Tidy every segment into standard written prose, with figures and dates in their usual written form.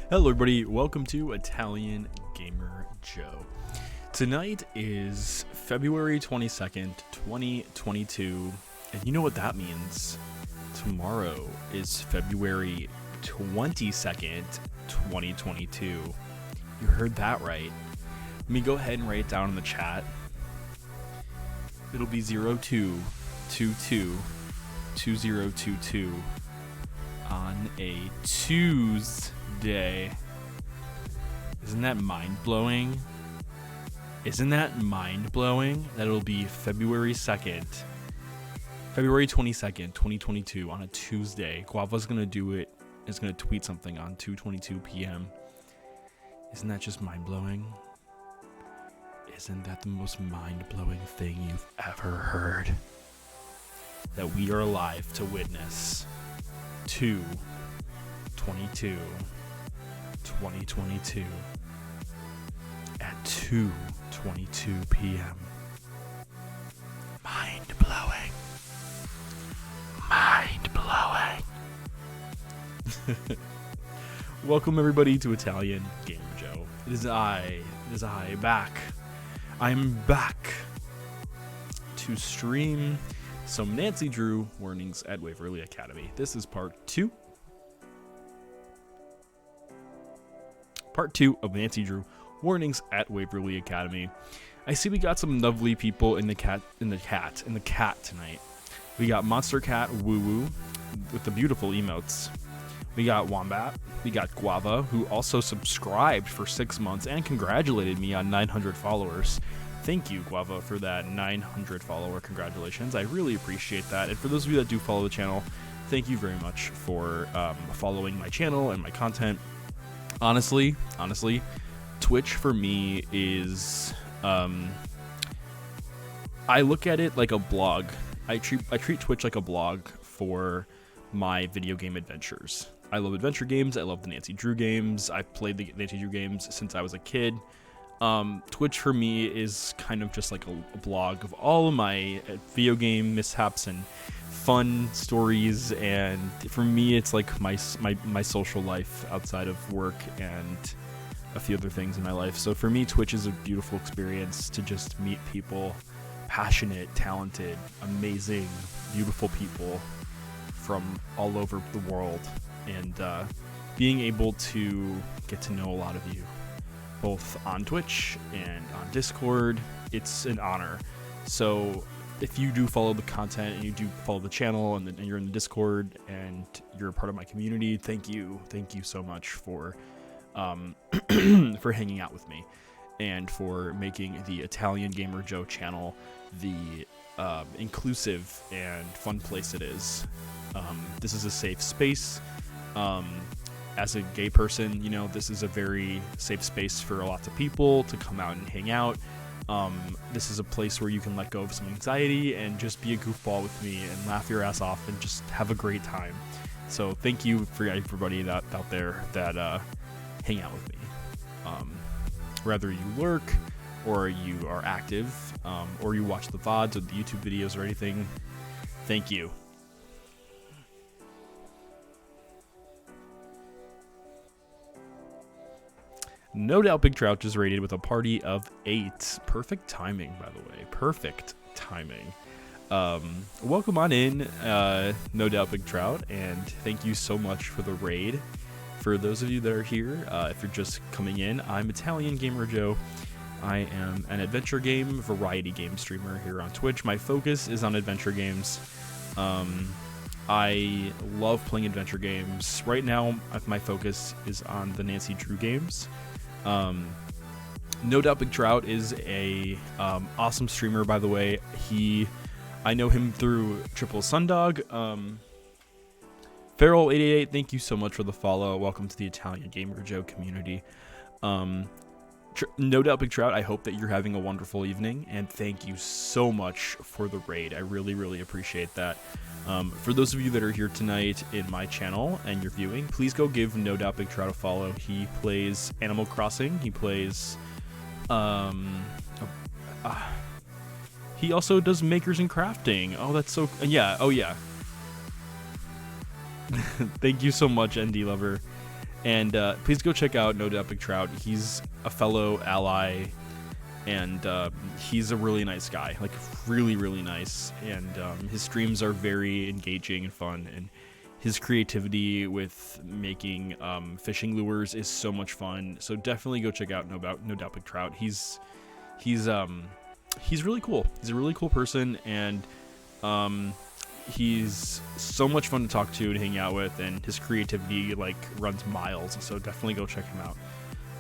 Hello everybody, welcome to Italian Gamer Joe. Tonight is February 22nd, 2022, and you know what that means. Tomorrow is February 22nd, 2022. You heard that right. Let me go ahead and write it down in the chat. It'll be 02222022 on a Tuesday. Isn't that mind-blowing? Isn't that mind-blowing? That it'll be February 22nd, 2022 on a Tuesday. Guava's gonna do it, is gonna tweet something on 2:22 p.m. Isn't that just mind-blowing? Isn't that the most mind-blowing thing you've ever heard? That we are alive to witness 2022 at 2:22 p.m. Mind-blowing. Mind-blowing. Welcome everybody to Italian Gamer Joe. It is I back. I'm back to stream some Nancy Drew warnings at Waverly Academy. This is part two of Nancy Drew warnings at Waverly Academy. I see we got some lovely people in the cat tonight. We got Monster Cat Woo Woo with the beautiful emotes. We got Wombat. We got Guava, who also subscribed for 6 months and congratulated me on 900 followers. Thank you, Guava, for that 900 follower congratulations. I really appreciate that. And for those of you that do follow the channel, thank you very much for following my channel and my content. Honestly, Twitch for me is, I look at it like a blog. I treat Twitch like a blog for my video game adventures. I love adventure games. I love the Nancy Drew games. I've played the Nancy Drew games since I was a kid. Twitch for me is kind of just like a blog of all of my video game mishaps and fun stories, and for me it's like my social life outside of work and a few other things in my life. So for me, Twitch is a beautiful experience to just meet people, passionate, talented, amazing, beautiful people from all over the world, and being able to get to know a lot of you both on Twitch and on Discord, it's an honor. So if you do follow the content and you do follow the channel and you're in the Discord and you're a part of my community, thank you so much for for hanging out with me and for making the Italian Gamer Joe channel the inclusive and fun place it is. This is a safe space. As a gay person, you know, this is a very safe space for lots of people to come out and hang out. This is a place where you can let go of some anxiety and just be a goofball with me and laugh your ass off and just have a great time. So thank you for everybody that out there that hang out with me. Whether you lurk or you are active or you watch the VODs or the YouTube videos or anything, thank you. No doubt Big Trout just rated with a party of 8. Perfect timing, by the way. Perfect timing. Welcome on in, No Doubt Big Trout, and thank you so much for the raid. For those of you that are here, if you're just coming in, I'm Italian Gamer Joe. I am an adventure game, variety game streamer here on Twitch. My focus is on adventure games. I love playing adventure games. Right now, my focus is on the Nancy Drew games. No Doubt Big Trout is a awesome streamer, by the way. I know him through Triple Sundog. Feral888, thank you so much for the follow. Welcome to the Italian Gamer Joe community. No Doubt Big Trout, I hope that you're having a wonderful evening, and thank you so much for the raid. I really appreciate that. For those of you that are here tonight in my channel and you're viewing, please go give No Doubt Big Trout a follow. He plays Animal Crossing. He plays he also does makers and crafting. Oh, that's so yeah. Oh yeah. Thank you so much, ND Lover. And please go check out No Doubt Big Trout. He's a fellow ally, and he's a really nice guy, like really, really nice. And his streams are very engaging and fun, and his creativity with making fishing lures is so much fun. So definitely go check out No Doubt Big Trout. He's really cool. He's a really cool person, and he's so much fun to talk to and hang out with, and his creativity like runs miles. So definitely go check him out.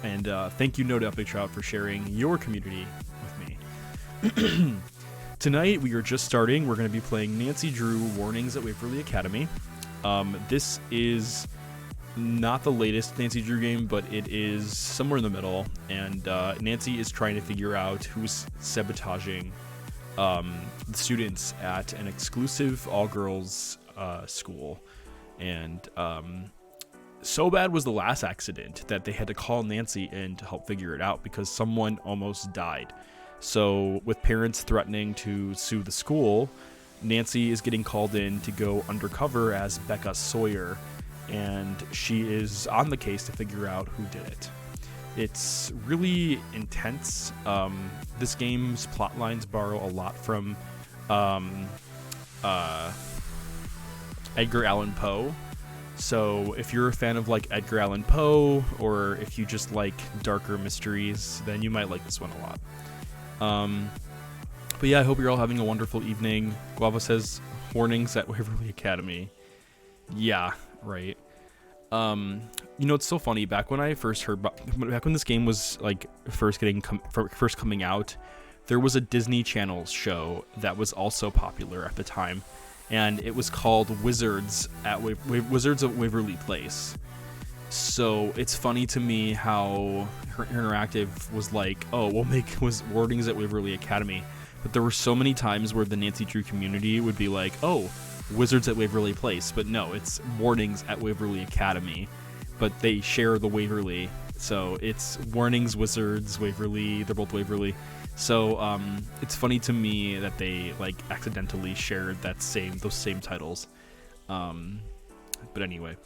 And thank you, No Doubt Big Trout, for sharing your community with me. Tonight we are just starting. We're going to be playing Nancy Drew Warnings at Waverly Academy. This is not the latest Nancy Drew game, but it is somewhere in the middle, and Nancy is trying to figure out who's sabotaging the students at an exclusive all-girls school. And so bad was the last accident that they had to call Nancy in to help figure it out because someone almost died. So with parents threatening to sue the school, Nancy is getting called in to go undercover as Becca Sawyer, and she is on the case to figure out who did it. It's really intense. This game's plot lines borrow a lot from Edgar Allan Poe. So if you're a fan of like Edgar Allan Poe, or if you just like darker mysteries, then you might like this one a lot. But yeah, I hope you're all having a wonderful evening. Guava says, warnings at Waverly Academy. Yeah, right. It's so funny. Back when I first heard back when this game was like first coming out, there was a Disney Channel show that was also popular at the time, and it was called Wizards at Waverly Place. So it's funny to me how her Interactive was like, oh, we'll make warnings at Waverly Academy. But there were so many times where the Nancy Drew community would be like, oh, Wizards at Waverly Place. But no, it's Warnings at Waverly Academy. But they share the Waverly. So it's Warnings, Wizards, Waverly. They're both Waverly. So it's funny to me that they like accidentally shared those same titles. But anyway,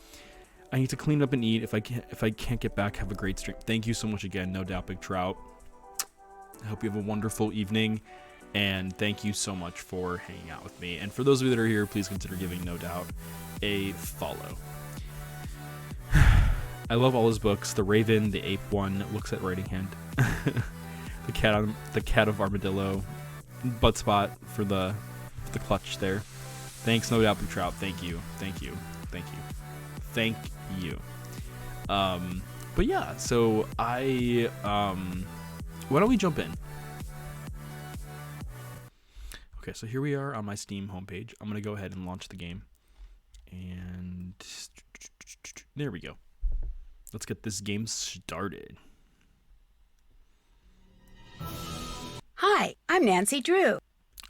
I need to clean up and eat. If I can't get back, have a great stream. Thank you so much again, No Doubt Big Trout. I hope you have a wonderful evening. And thank you so much for hanging out with me. And for those of you that are here, please consider giving No Doubt a follow. I love all his books. The Raven, the Ape one, looks at writing hand. the cat of Armadillo, butt spot for the clutch there. Thanks, No Doubt Big Trout. Thank you. But yeah, so why don't we jump in? Okay, so here we are on my Steam homepage. I'm going to go ahead and launch the game. And there we go. Let's get this game started. Hi, I'm Nancy Drew.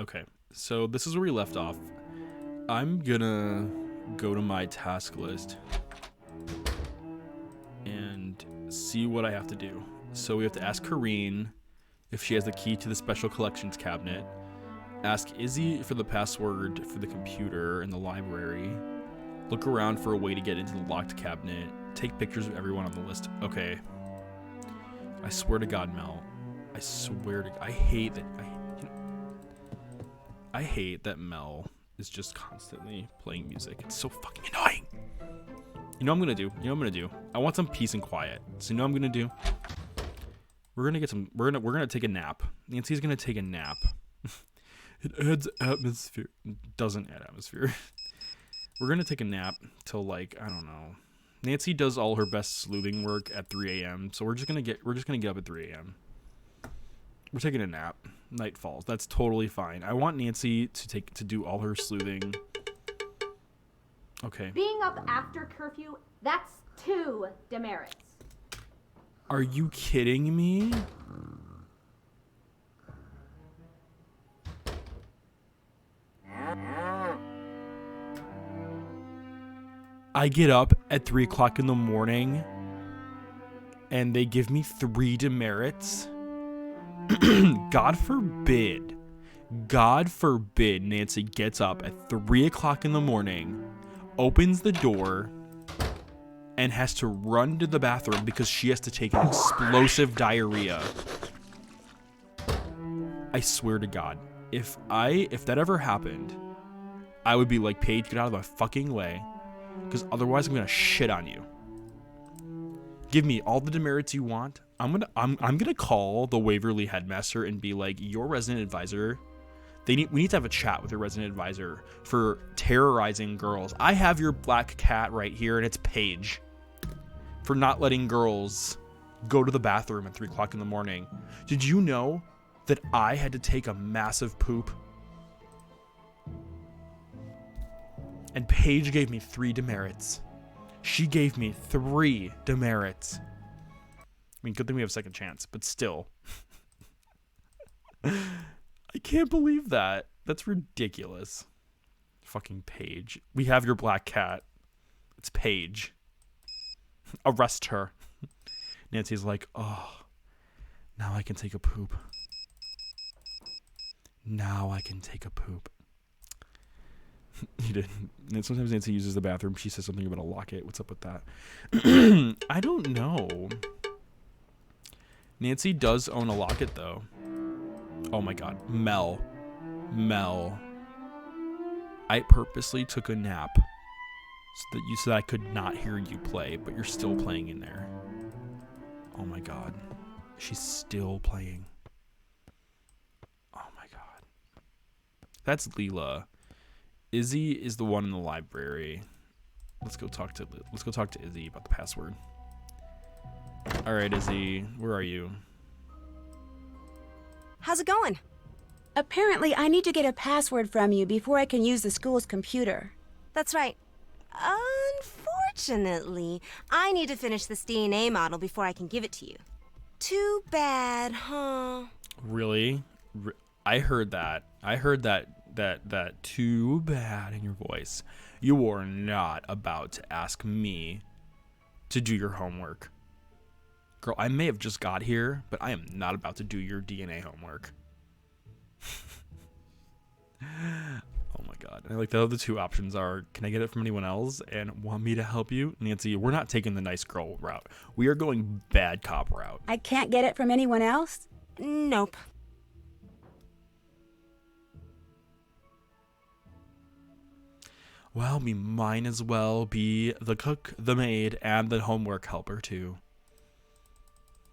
Okay, so this is where we left off. I'm going to go to my task list and see what I have to do. So we have to ask Kareen if she has the key to the special collections cabinet. Ask Izzy for the password for the computer in the library. Look around for a way to get into the locked cabinet. Take pictures of everyone on the list. Okay. I swear to God, Mel. I hate that Mel is just constantly playing music. It's so fucking annoying. You know what I'm gonna do? I want some peace and quiet. So you know what I'm gonna do? We're gonna take a nap. Nancy's gonna take a nap. It adds atmosphere. It doesn't add atmosphere. We're gonna take a nap till like, I don't know. Nancy does all her best sleuthing work at 3 a.m. So we're just gonna get up at 3 a.m. We're taking a nap. Night falls. That's totally fine. I want Nancy to do all her sleuthing. Okay. Being up after curfew, that's 2 demerits. Are you kidding me? I get up at 3 o'clock in the morning and they give me 3 demerits. God forbid Nancy gets up at 3 o'clock in the morning, opens the door, and has to run to the bathroom because she has to take an explosive diarrhea. I swear to God, if that ever happened, I would be like, Paige, get out of my fucking way, because otherwise I'm gonna shit on you. Give me all the demerits you want. I'm gonna call the Waverly headmaster and be like, your resident advisor, we need to have a chat with your resident advisor for terrorizing girls. I have your black cat right here, and it's Paige, for not letting girls go to the bathroom at 3 o'clock in the morning. Did you know that I had to take a massive poop? And Paige gave me 3 demerits. She gave me 3 demerits. I mean, good thing we have a second chance, but still. I can't believe that. That's ridiculous. Fucking Paige. We have your black cat. It's Paige. Arrest her. Nancy's like, oh, now I can take a poop. Now I can take a poop. He didn't. And sometimes Nancy uses the bathroom. She says something about a locket. What's up with that? I don't know. Nancy does own a locket, though. Oh my God. Mel. I purposely took a nap so that I could not hear you play, but you're still playing in there. Oh my God. She's still playing. Oh my God. That's Leela. Izzy is the one in the library. Let's go talk to Izzy about the password. All right, Izzy, where are you? How's it going? Apparently, I need to get a password from you before I can use the school's computer. That's right. Unfortunately, I need to finish this DNA model before I can give it to you. Too bad, huh? Really? I heard that. I heard that too bad in your voice. You are not about to ask me to do your homework. Girl, I may have just got here, but I am not about to do your DNA homework. Oh my God. And like the other 2 options are, can I get it from anyone else and want me to help you? Nancy, we're not taking the nice girl route. We are going bad cop route. I can't get it from anyone else? Nope. Well, we might as well be the cook, the maid, and the homework helper too.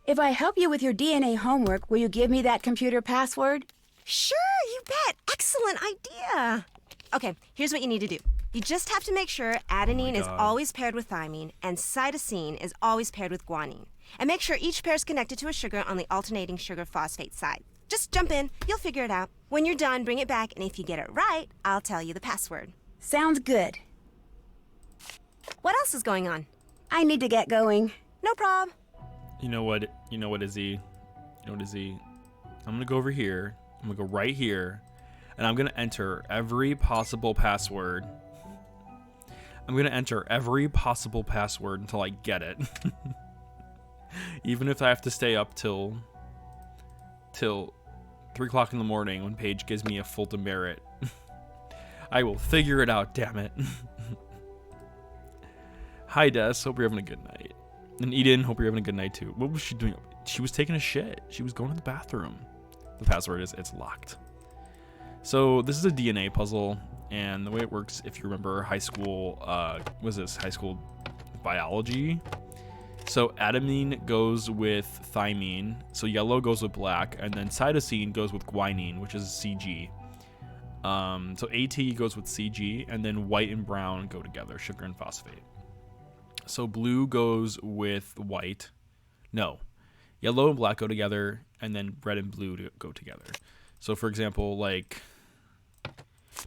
If I help you with your DNA homework, will you give me that computer password? Sure, you bet. Excellent idea. Okay, here's what you need to do. You just have to make sure adenine is always paired with thymine and cytosine is always paired with guanine. And make sure each pair is connected to a sugar on the alternating sugar phosphate side. Just jump in, you'll figure it out. When you're done, bring it back, and if you get it right, I'll tell you the password. Sounds good. What else is going on? I need to get going. No prob. You know what, Izzy? I'm gonna go over here. I'm gonna go right here, and I'm gonna enter every possible password. I'm gonna enter every possible password until I get it. Even if I have to stay up till 3 o'clock in the morning when Paige gives me a full demerit. I will figure it out, damn it. Hi, Des. Hope you're having a good night. And Eden, hope you're having a good night too. What was she doing? She was taking a shit. She was going to the bathroom. The password is, it's locked. So this is a DNA puzzle, and the way it works, if you remember high school, high school biology? So adenine goes with thymine, so yellow goes with black, and then cytosine goes with guanine, which is CG. So AT goes with CG, and then white and brown go together, sugar and phosphate. So blue goes with white. No, yellow and black go together, and then red and blue go together. So for example, like,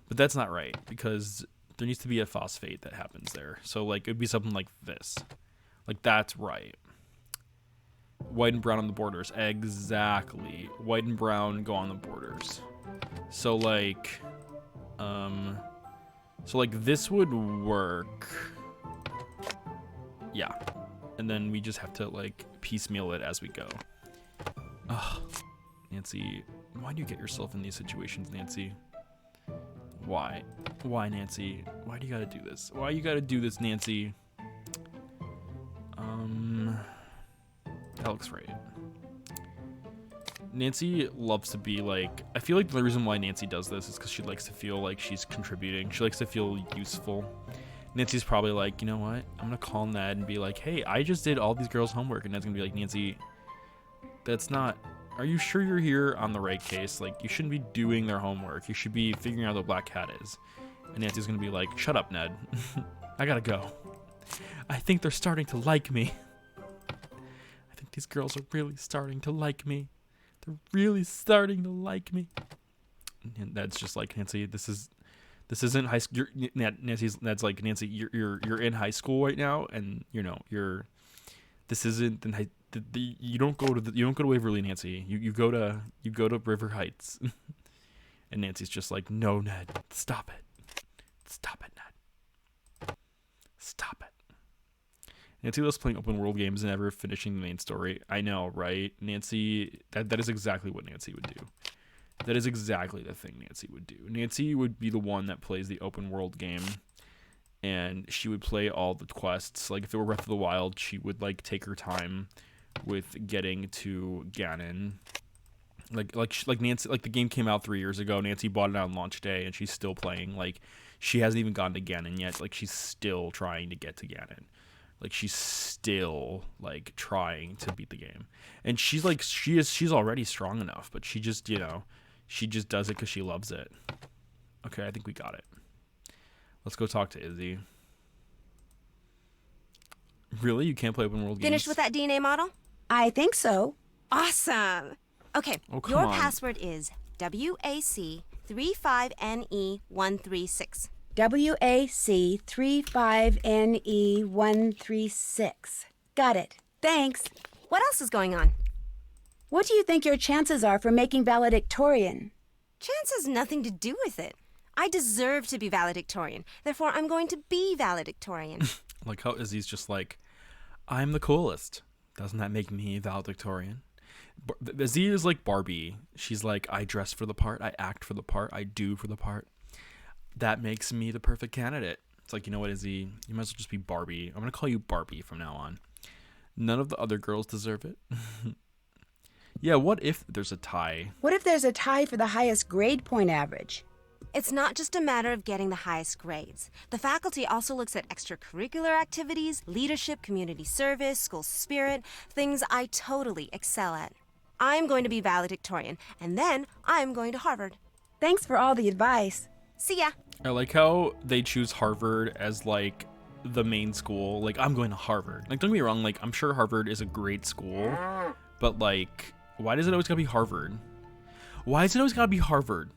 but that's not right because there needs to be a phosphate that happens there. So like it'd be something like this. Like that's right. White and brown on the borders. Exactly. White and brown go on the borders. So like this would work. Yeah. And then we just have to like piecemeal it as we go. Ugh. Nancy, why do you get yourself in these situations, Nancy? Why? Why, Nancy? Why do you gotta do this? Why you gotta do this, Nancy? That looks right. Nancy loves to be like, I feel like the reason why Nancy does this is because she likes to feel like she's contributing. She likes to feel useful. Nancy's probably like, you know what? I'm going to call Ned and be like, hey, I just did all these girls' homework. And Ned's going to be like, Nancy, that's not, are you sure you're here on the right case? Like, you shouldn't be doing their homework. You should be figuring out who the black cat is. And Nancy's going to be like, shut up, Ned. I got to go. I think they're starting to like me. I think these girls are really starting to like me. They're really starting to like me. And that's just like, Nancy, this isn't high school. That's like, Nancy, you're in high school right now, and you know this isn't you don't go to Waverly, Nancy. You go to River Heights. And Nancy's just like, no, Ned, stop it, Ned, stop it. Nancy loves playing open world games and never finishing the main story. I know, right? Nancy, that is exactly what Nancy would do. That is exactly the thing Nancy would do. Nancy would be the one that plays the open world game, and she would play all the quests. Like if it were Breath of the Wild, she would like take her time with getting to Ganon. Like Nancy, like the game came out 3 years ago. Nancy bought it on launch day, and she's still playing. Like she hasn't even gotten to Ganon yet. Like she's still trying to get to Ganon. Like she's still like trying to beat the game, and she's like she's already strong enough, but she just she just does it because she loves it. Okay, I think we got it. Let's go talk to Izzy. Really, you can't play open world games? Finished with that DNA model? I think so. Awesome. Okay, your password is WAC35NE136. WAC35NE136. Got it. Thanks. What else is going on? What do you think your chances are for making valedictorian? Chance has nothing to do with it. I deserve to be valedictorian. Therefore, I'm going to be valedictorian. Like how Izzy's just like, I'm the coolest. Doesn't that make me valedictorian? Izzy is like Barbie. She's like, I dress for the part, I act for the part, I do for the part. That makes me the perfect candidate. It's like, you know what, Izzy? You might as well just be Barbie. I'm going to call you Barbie from now on. None of the other girls deserve it. Yeah, what if there's a tie? What if there's a tie for the highest grade point average? It's not just a matter of getting the highest grades. The faculty also looks at extracurricular activities, leadership, community service, school spirit, things I totally excel at. I'm going to be valedictorian, and then I'm going to Harvard. Thanks for all the advice. See ya. I like how they choose Harvard as like the main school. Like, I'm going to Harvard. Like, don't get me wrong, like I'm sure Harvard is a great school, but like, why does it always gotta be Harvard? Why is it always gotta be Harvard?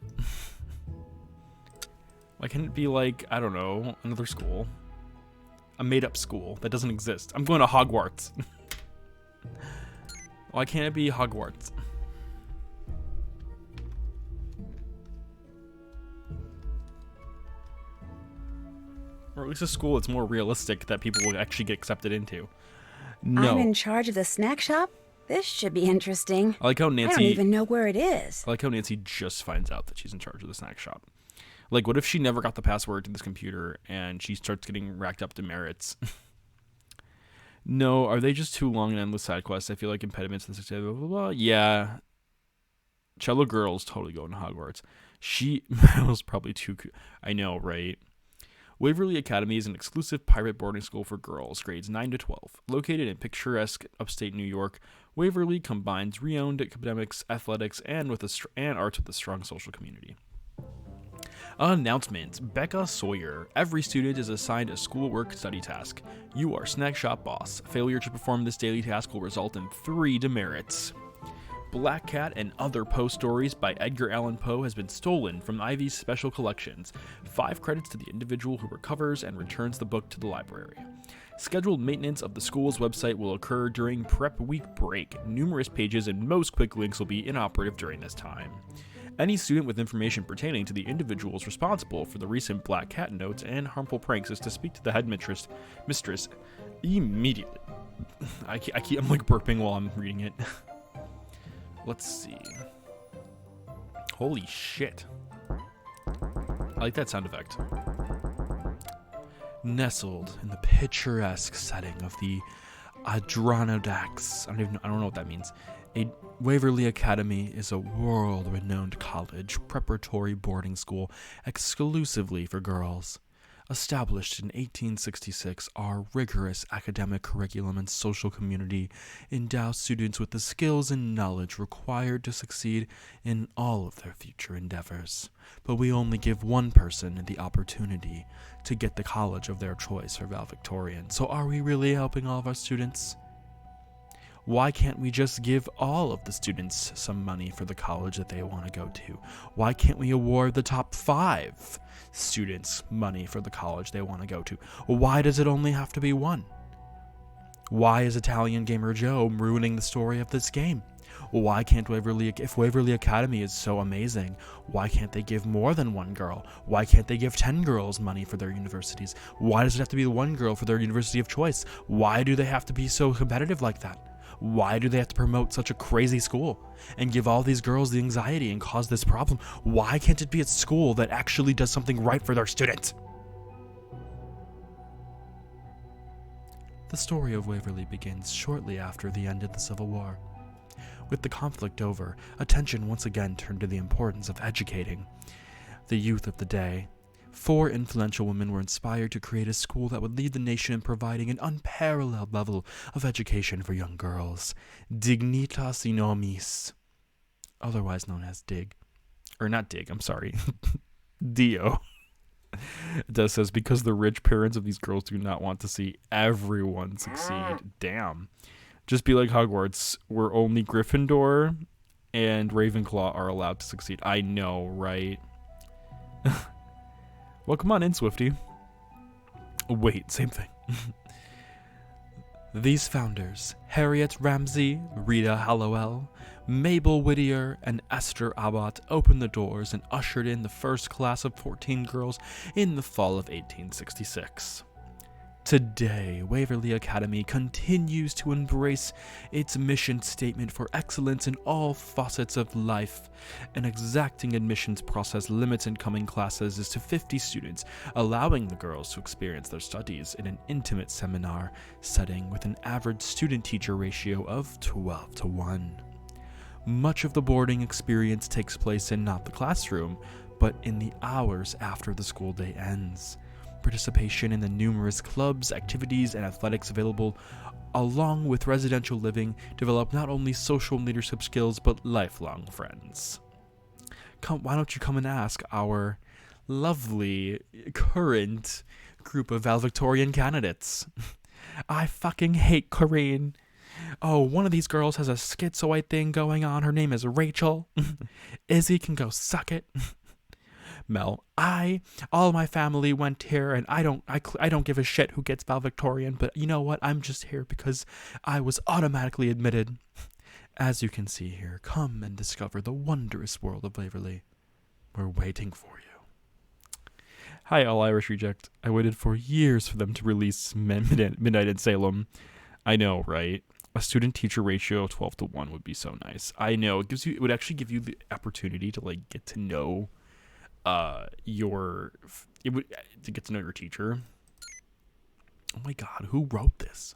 Why can't it be like, I don't know, another school? A made-up school that doesn't exist. I'm going to Hogwarts. Why can't it be Hogwarts? Or at least a school that's more realistic that people will actually get accepted into. No. I'm in charge of the snack shop? This should be interesting. I like how Nancy... I don't even know where it is. I like how Nancy just finds out that she's in charge of the snack shop. Like, what if she never got the password to this computer and she starts getting racked up demerits? No, are they just too long and endless side quests? I feel like impediments and blah, blah, blah. Yeah. Cello Girl's totally going to Hogwarts. She was probably too... I know, right? Waverly Academy is an exclusive pirate boarding school for girls, grades 9 to 12. Located in picturesque upstate New York, Waverly combines renowned academics, athletics, and arts with a strong social community. Announcement. Becca Sawyer. Every student is assigned a schoolwork study task. You are snack shop boss. Failure to perform this daily task will result in 3 demerits. Black Cat and Other Poe Stories by Edgar Allan Poe has been stolen from Ivy's special collections. 5 credits to the individual who recovers and returns the book to the library. Scheduled maintenance of the school's website will occur during prep week break. Numerous pages and most quick links will be inoperative during this time. Any student with information pertaining to the individuals responsible for the recent Black Cat notes and harmful pranks is to speak to the headmistress immediately. I'm like burping while I'm reading it. Let's see. Holy shit. I like that sound effect. Nestled in the picturesque setting of the Adronodax. I don't know what that means. Waverly Academy is a world-renowned college preparatory boarding school exclusively for girls. Established in 1866, our rigorous academic curriculum and social community endow students with the skills and knowledge required to succeed in all of their future endeavors. But we only give one person the opportunity to get the college of their choice for valedictorian. So are we really helping all of our students? Why can't we just give all of the students some money for the college that they want to go to? Why can't we award the top 5 students money for the college they want to go to? Why does it only have to be one? Why is Italian Gamer Joe ruining the story of this game? Why can't if Waverly Academy is so amazing, why can't they give more than one girl? Why can't they give 10 girls money for their universities? Why does it have to be one girl for their university of choice? Why do they have to be so competitive like that? Why do they have to promote such a crazy school and give all these girls the anxiety and cause this problem? Why can't it be a school that actually does something right for their students? The story of Waverly begins shortly after the end of the Civil War. With the conflict over, attention once again turned to the importance of educating the youth of the day. 4 influential women were inspired to create a school that would lead the nation in providing an unparalleled level of education for young girls. Dignitas Inomis, otherwise known as DIG. Or not DIG, I'm sorry. Dio. It says, because the rich parents of these girls do not want to see everyone succeed. Damn. Just be like Hogwarts, where only Gryffindor and Ravenclaw are allowed to succeed. I know, right? Well, come on in, Swifty. Wait, same thing. These founders, Harriet Ramsey, Rita Hallowell, Mabel Whittier, and Esther Abbott, opened the doors and ushered in the first class of 14 girls in the fall of 1866. Today, Waverly Academy continues to embrace its mission statement for excellence in all facets of life. An exacting admissions process limits incoming classes is to 50 students, allowing the girls to experience their studies in an intimate seminar setting with an average student-teacher ratio of 12:1. Much of the boarding experience takes place in not the classroom, but in the hours after the school day ends. Participation in the numerous clubs, activities, and athletics available, along with residential living, develop not only social and leadership skills, but lifelong friends. Why don't you come and ask our lovely current group of valedictorian candidates? I fucking hate Corinne. Oh, one of these girls has a schizoid thing going on. Her name is Rachel. Izzy can go suck it. Mel, all my family went here, and I don't give a shit who gets valedictorian, but you know what? I'm just here because I was automatically admitted. As you can see here, come and discover the wondrous world of Waverly. We're waiting for you. Hi, All Irish Reject. I waited for years for them to release Midnight in Salem. I know, right? A student-teacher ratio of 12:1 would be so nice. I know, it would actually give you the opportunity to get to know to get to know your teacher. Oh my god, who wrote this?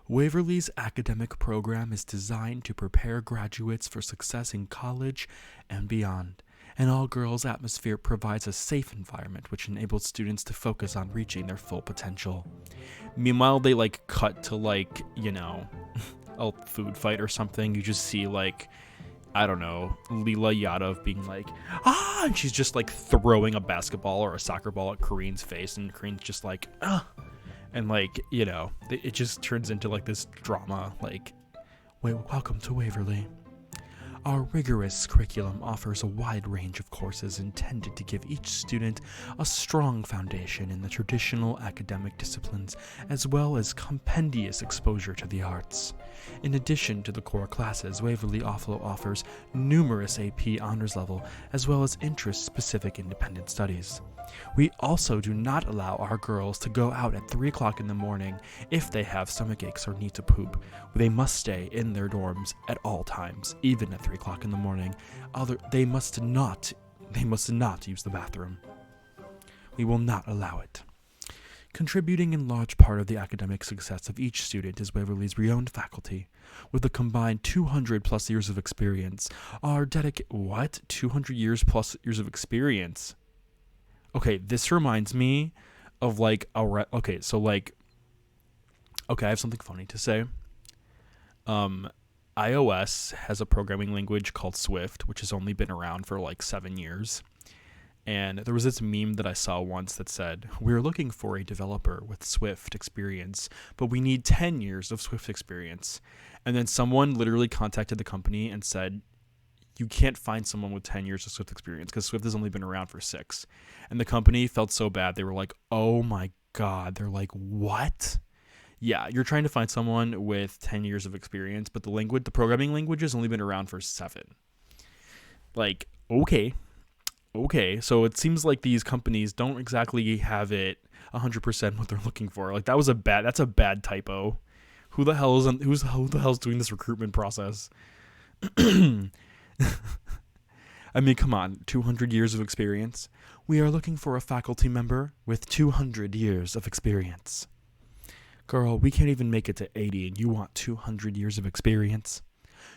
Waverly's academic program is designed to prepare graduates for success in college and beyond. An all-girls atmosphere provides a safe environment which enables students to focus on reaching their full potential. Meanwhile, they cut to a food fight or something. You just see I don't know, Leela Yadav being and she's just throwing a basketball or a soccer ball at Kareen's face, and Kareen's just and it just turns into this drama, welcome to Waverly. Our rigorous curriculum offers a wide range of courses intended to give each student a strong foundation in the traditional academic disciplines, as well as compendious exposure to the arts. In addition to the core classes, Waverly also offers numerous AP honors level, as well as interest-specific independent studies. We also do not allow our girls to go out at 3 o'clock in the morning if they have stomach aches or need to poop. They must stay in their dorms at all times, even at 3 o'clock in the morning. They must not use the bathroom. We will not allow it. Contributing in large part of the academic success of each student is Waverly's renowned faculty, with a combined 200 plus years of experience. Our 200 years plus years of experience? Okay, this reminds me of like okay, I have something funny to say. iOS has a programming language called Swift, which has only been around for like 7 years. And there was this meme that I saw once that said, "We're looking for a developer with Swift experience, but we need 10 years of Swift experience." And then someone literally contacted the company and said, "You can't find someone with 10 years of Swift experience because Swift has only been around for 6. And the company felt so bad. They were like, "Oh my God." They're like, "What?" Yeah, you're trying to find someone with 10 years of experience, but the programming language has only been around for 7. Like, okay, so it seems like these companies don't exactly have it 100% what they're looking for. Like that's a bad typo. Who the hell is doing this recruitment process? I mean, come on, 200 years of experience. We are looking for a faculty member with 200 years of experience. Girl, we can't even make it to 80 and you want 200 years of experience?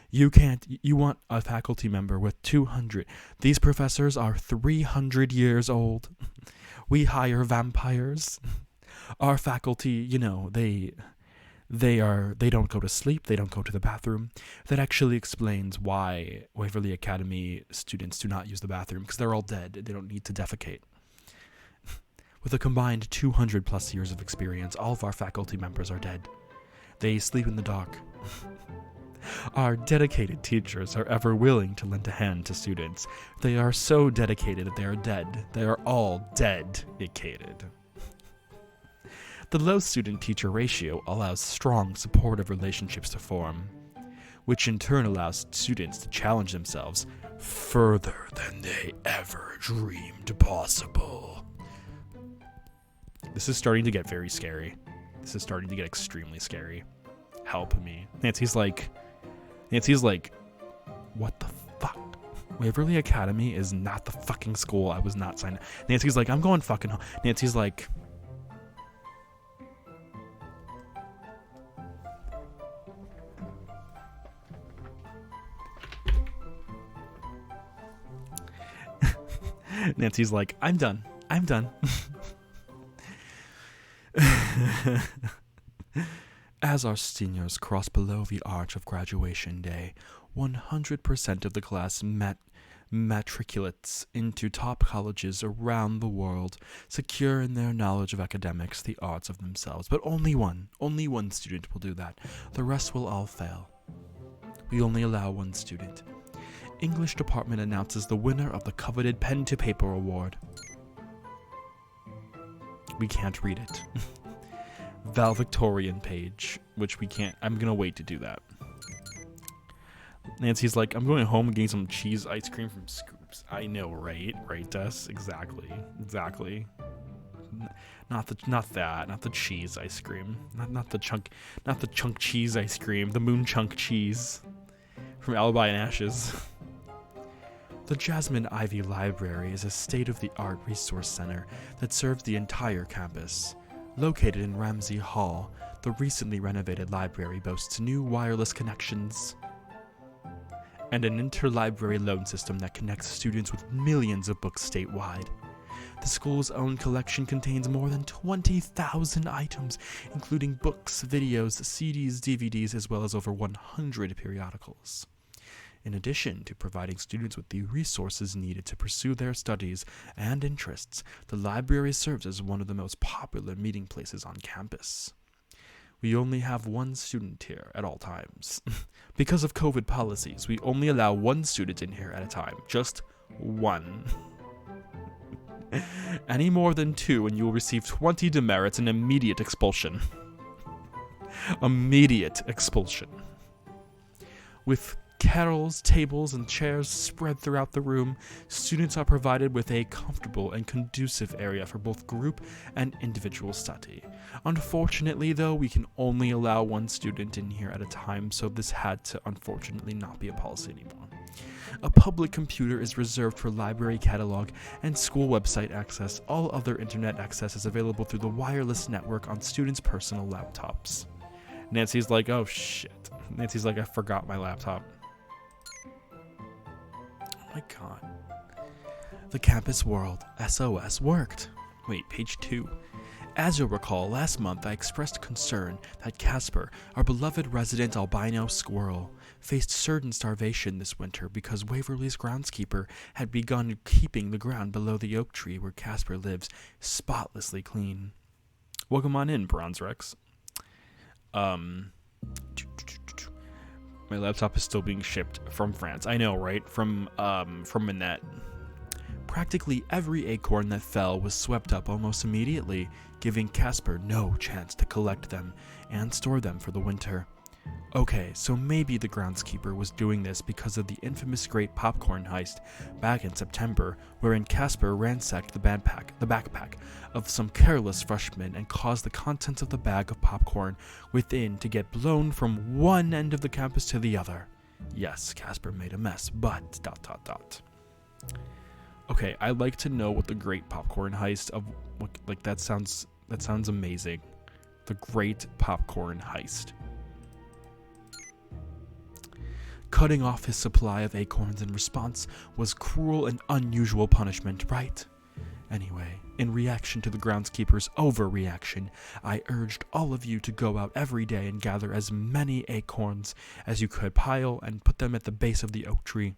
You want a faculty member with 200. These professors are 300 years old. We hire vampires. Our faculty, they don't go to sleep. They don't go to the bathroom. That actually explains why Waverly Academy students do not use the bathroom, because they're all dead. They don't need to defecate. With a combined 200 plus years of experience, all of our faculty members are dead. They sleep in the dark. Our dedicated teachers are ever willing to lend a hand to students. They are so dedicated that they are dead. They are all dedicated. The low student-teacher ratio allows strong, supportive relationships to form, which in turn allows students to challenge themselves further than they ever dreamed possible. This is starting to get very scary. This is starting to get extremely scary. Help me. Nancy's like, what the fuck? Waverly Academy is not the fucking school I was not signed. Nancy's like, I'm going fucking home. Nancy's like, Nancy's like, I'm done. As our seniors cross below the arch of graduation day, 100% of the class matriculates into top colleges around the world, secure in their knowledge of academics, the arts of themselves. But only one student will do that. The rest will all fail. We only allow one student. English department announces the winner of the coveted pen-to-paper award. We can't read it. Valedictorian page, which we can't. I'm gonna wait to do that. Nancy's like, I'm going home and getting some cheese ice cream from Scoops. I know, right? Right, Des? Exactly. Not the cheese ice cream. Not the chunk cheese ice cream. The moon chunk cheese from Alibi and Ashes. The Jasmine Ivy Library is a state-of-the-art resource center that serves the entire campus. Located in Ramsey Hall, the recently renovated library boasts new wireless connections and an interlibrary loan system that connects students with millions of books statewide. The school's own collection contains more than 20,000 items, including books, videos, CDs, DVDs, as well as over 100 periodicals. In addition to providing students with the resources needed to pursue their studies and interests, the library serves as one of the most popular meeting places on campus. We only have one student here at all times. Because of COVID policies, we only allow one student in here at a time. Just one. Any more than 2 and you will receive 20 demerits and immediate expulsion. Immediate expulsion. With carols, tables, and chairs spread throughout the room, students are provided with a comfortable and conducive area for both group and individual study. Unfortunately, though, we can only allow one student in here at a time, so this had to unfortunately not be a policy anymore. A public computer is reserved for library catalog and school website access. All other internet access is available through the wireless network on students' personal laptops. Nancy's like, oh shit. Nancy's like, I forgot my laptop. Oh my god. The campus world SOS worked. Wait, page 2. As you'll recall, last month I expressed concern that Casper, our beloved resident albino squirrel, faced certain starvation this winter because Waverly's groundskeeper had begun keeping the ground below the oak tree where Casper lives spotlessly clean. Welcome on in, Bronze Rex. My laptop is still being shipped from France. I know, right? From Manette. Practically every acorn that fell was swept up almost immediately, giving Casper no chance to collect them and store them for the winter. Okay, so maybe the groundskeeper was doing this because of the infamous Great Popcorn Heist back in September, wherein Casper ransacked the backpack of some careless freshman and caused the contents of the bag of popcorn within to get blown from one end of the campus to the other. Yes, Casper made a mess, but ... Okay, I'd like to know what the Great Popcorn Heist of, like, that sounds amazing. The Great Popcorn Heist. Cutting off his supply of acorns in response was cruel and unusual punishment, right? Anyway, in reaction to the groundskeeper's overreaction, I urged all of you to go out every day and gather as many acorns as you could pile and put them at the base of the oak tree,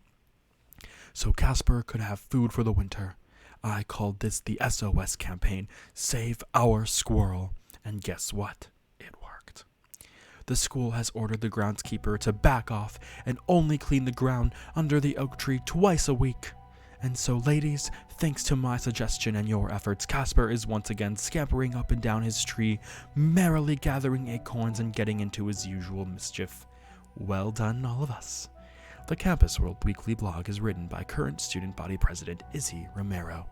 so Casper could have food for the winter. I called this the SOS campaign, Save Our Squirrel, and guess what? It worked. The school has ordered the groundskeeper to back off and only clean the ground under the oak tree twice a week. And so, ladies, thanks to my suggestion and your efforts, Casper is once again scampering up and down his tree, merrily gathering acorns and getting into his usual mischief. Well done, all of us. The Campus World Weekly blog is written by current student body president Izzy Romero.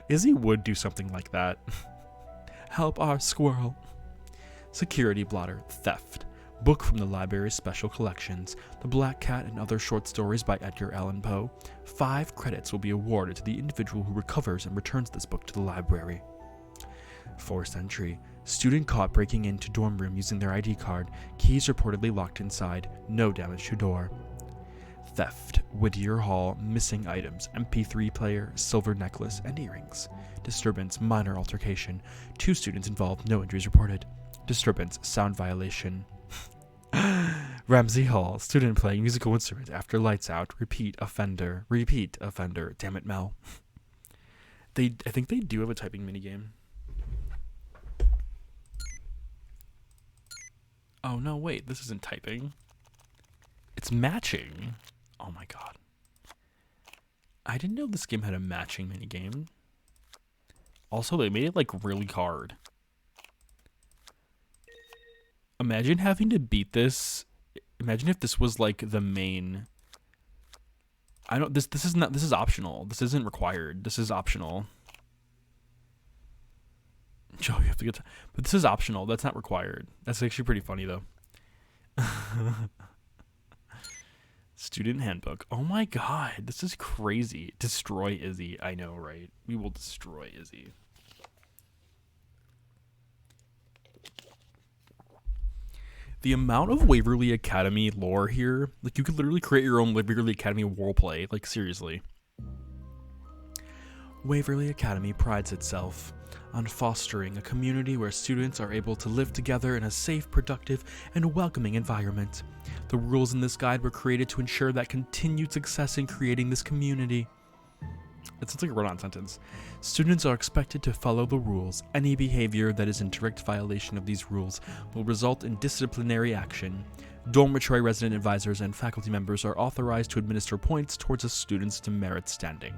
Izzy would do something like that. Help our squirrel. Security blotter, theft. Book from the library's special collections, The Black Cat and Other Short Stories by Edgar Allan Poe. 5 credits will be awarded to the individual who recovers and returns this book to the library. Forced entry. Student caught breaking into dorm room using their ID card. Keys reportedly locked inside. No damage to door. Theft. Whittier Hall. Missing items. MP3 player, silver necklace, and earrings. Disturbance. Minor altercation. 2 students involved. No injuries reported. Disturbance. Sound violation. Ramsey Hall. Student playing musical instrument after lights out. Repeat offender. Repeat offender. Damn it, Mel. I think they do have a typing minigame. Oh, no, wait, this isn't typing. It's matching. Oh my god. I didn't know this game had a matching minigame. Also, they made it, like, really hard. Imagine having to beat this. Imagine if this was, like, the main... This is optional. This isn't required. This is optional. Joe, you have to get to, but this is optional. That's not required. That's actually pretty funny, though. Student handbook. Oh my god, this is crazy. Destroy Izzy. I know, right? We will destroy Izzy. The amount of Waverly Academy lore here, like, you could literally create your own Waverly Academy roleplay. Like, seriously. Waverly Academy prides itself on fostering a community where students are able to live together in a safe, productive, and welcoming environment. The rules in this guide were created to ensure that continued success in creating this community. It sounds like a run-on sentence. Students are expected to follow the rules. Any behavior that is in direct violation of these rules will result in disciplinary action. Dormitory resident advisors and faculty members are authorized to administer points towards a student's demerit standing.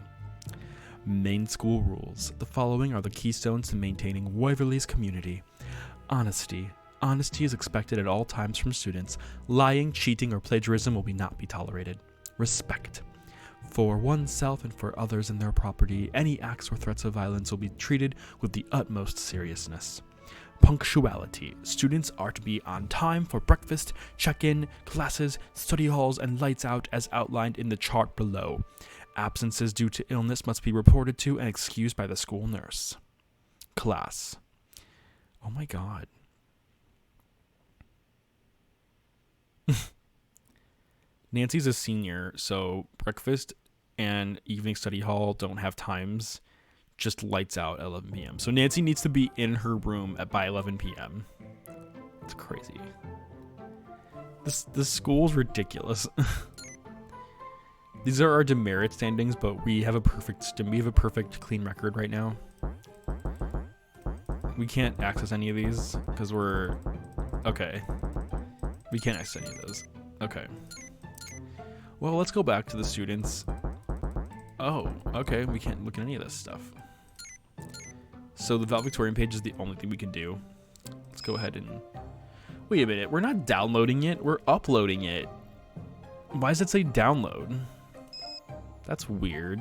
Main school rules. The following are the keystones to maintaining Waverly's community. Honesty. Honesty is expected at all times from students. Lying, cheating, or plagiarism will not be tolerated. Respect. For oneself and for others and their property, any acts or threats of violence will be treated with the utmost seriousness. Punctuality. Students are to be on time for breakfast, check-in, classes, study halls, and lights out as outlined in the chart below. Absences due to illness must be reported to and excused by the school nurse. Class. Oh my god. Nancy's a senior, so breakfast and evening study hall don't have times. Just lights out at 11 p.m. So Nancy needs to be in her room by 11 p.m. It's crazy. This school's ridiculous. These are our demerit standings, but we have a perfect clean record right now. We can't access any of these because we're okay. We can't access any of those. Okay. Well, let's go back to the students. Oh, okay. We can't look at any of this stuff. So the valedictorian page is the only thing we can do. Let's go ahead and... Wait a minute. We're not downloading it. We're uploading it. Why does it say download? That's weird.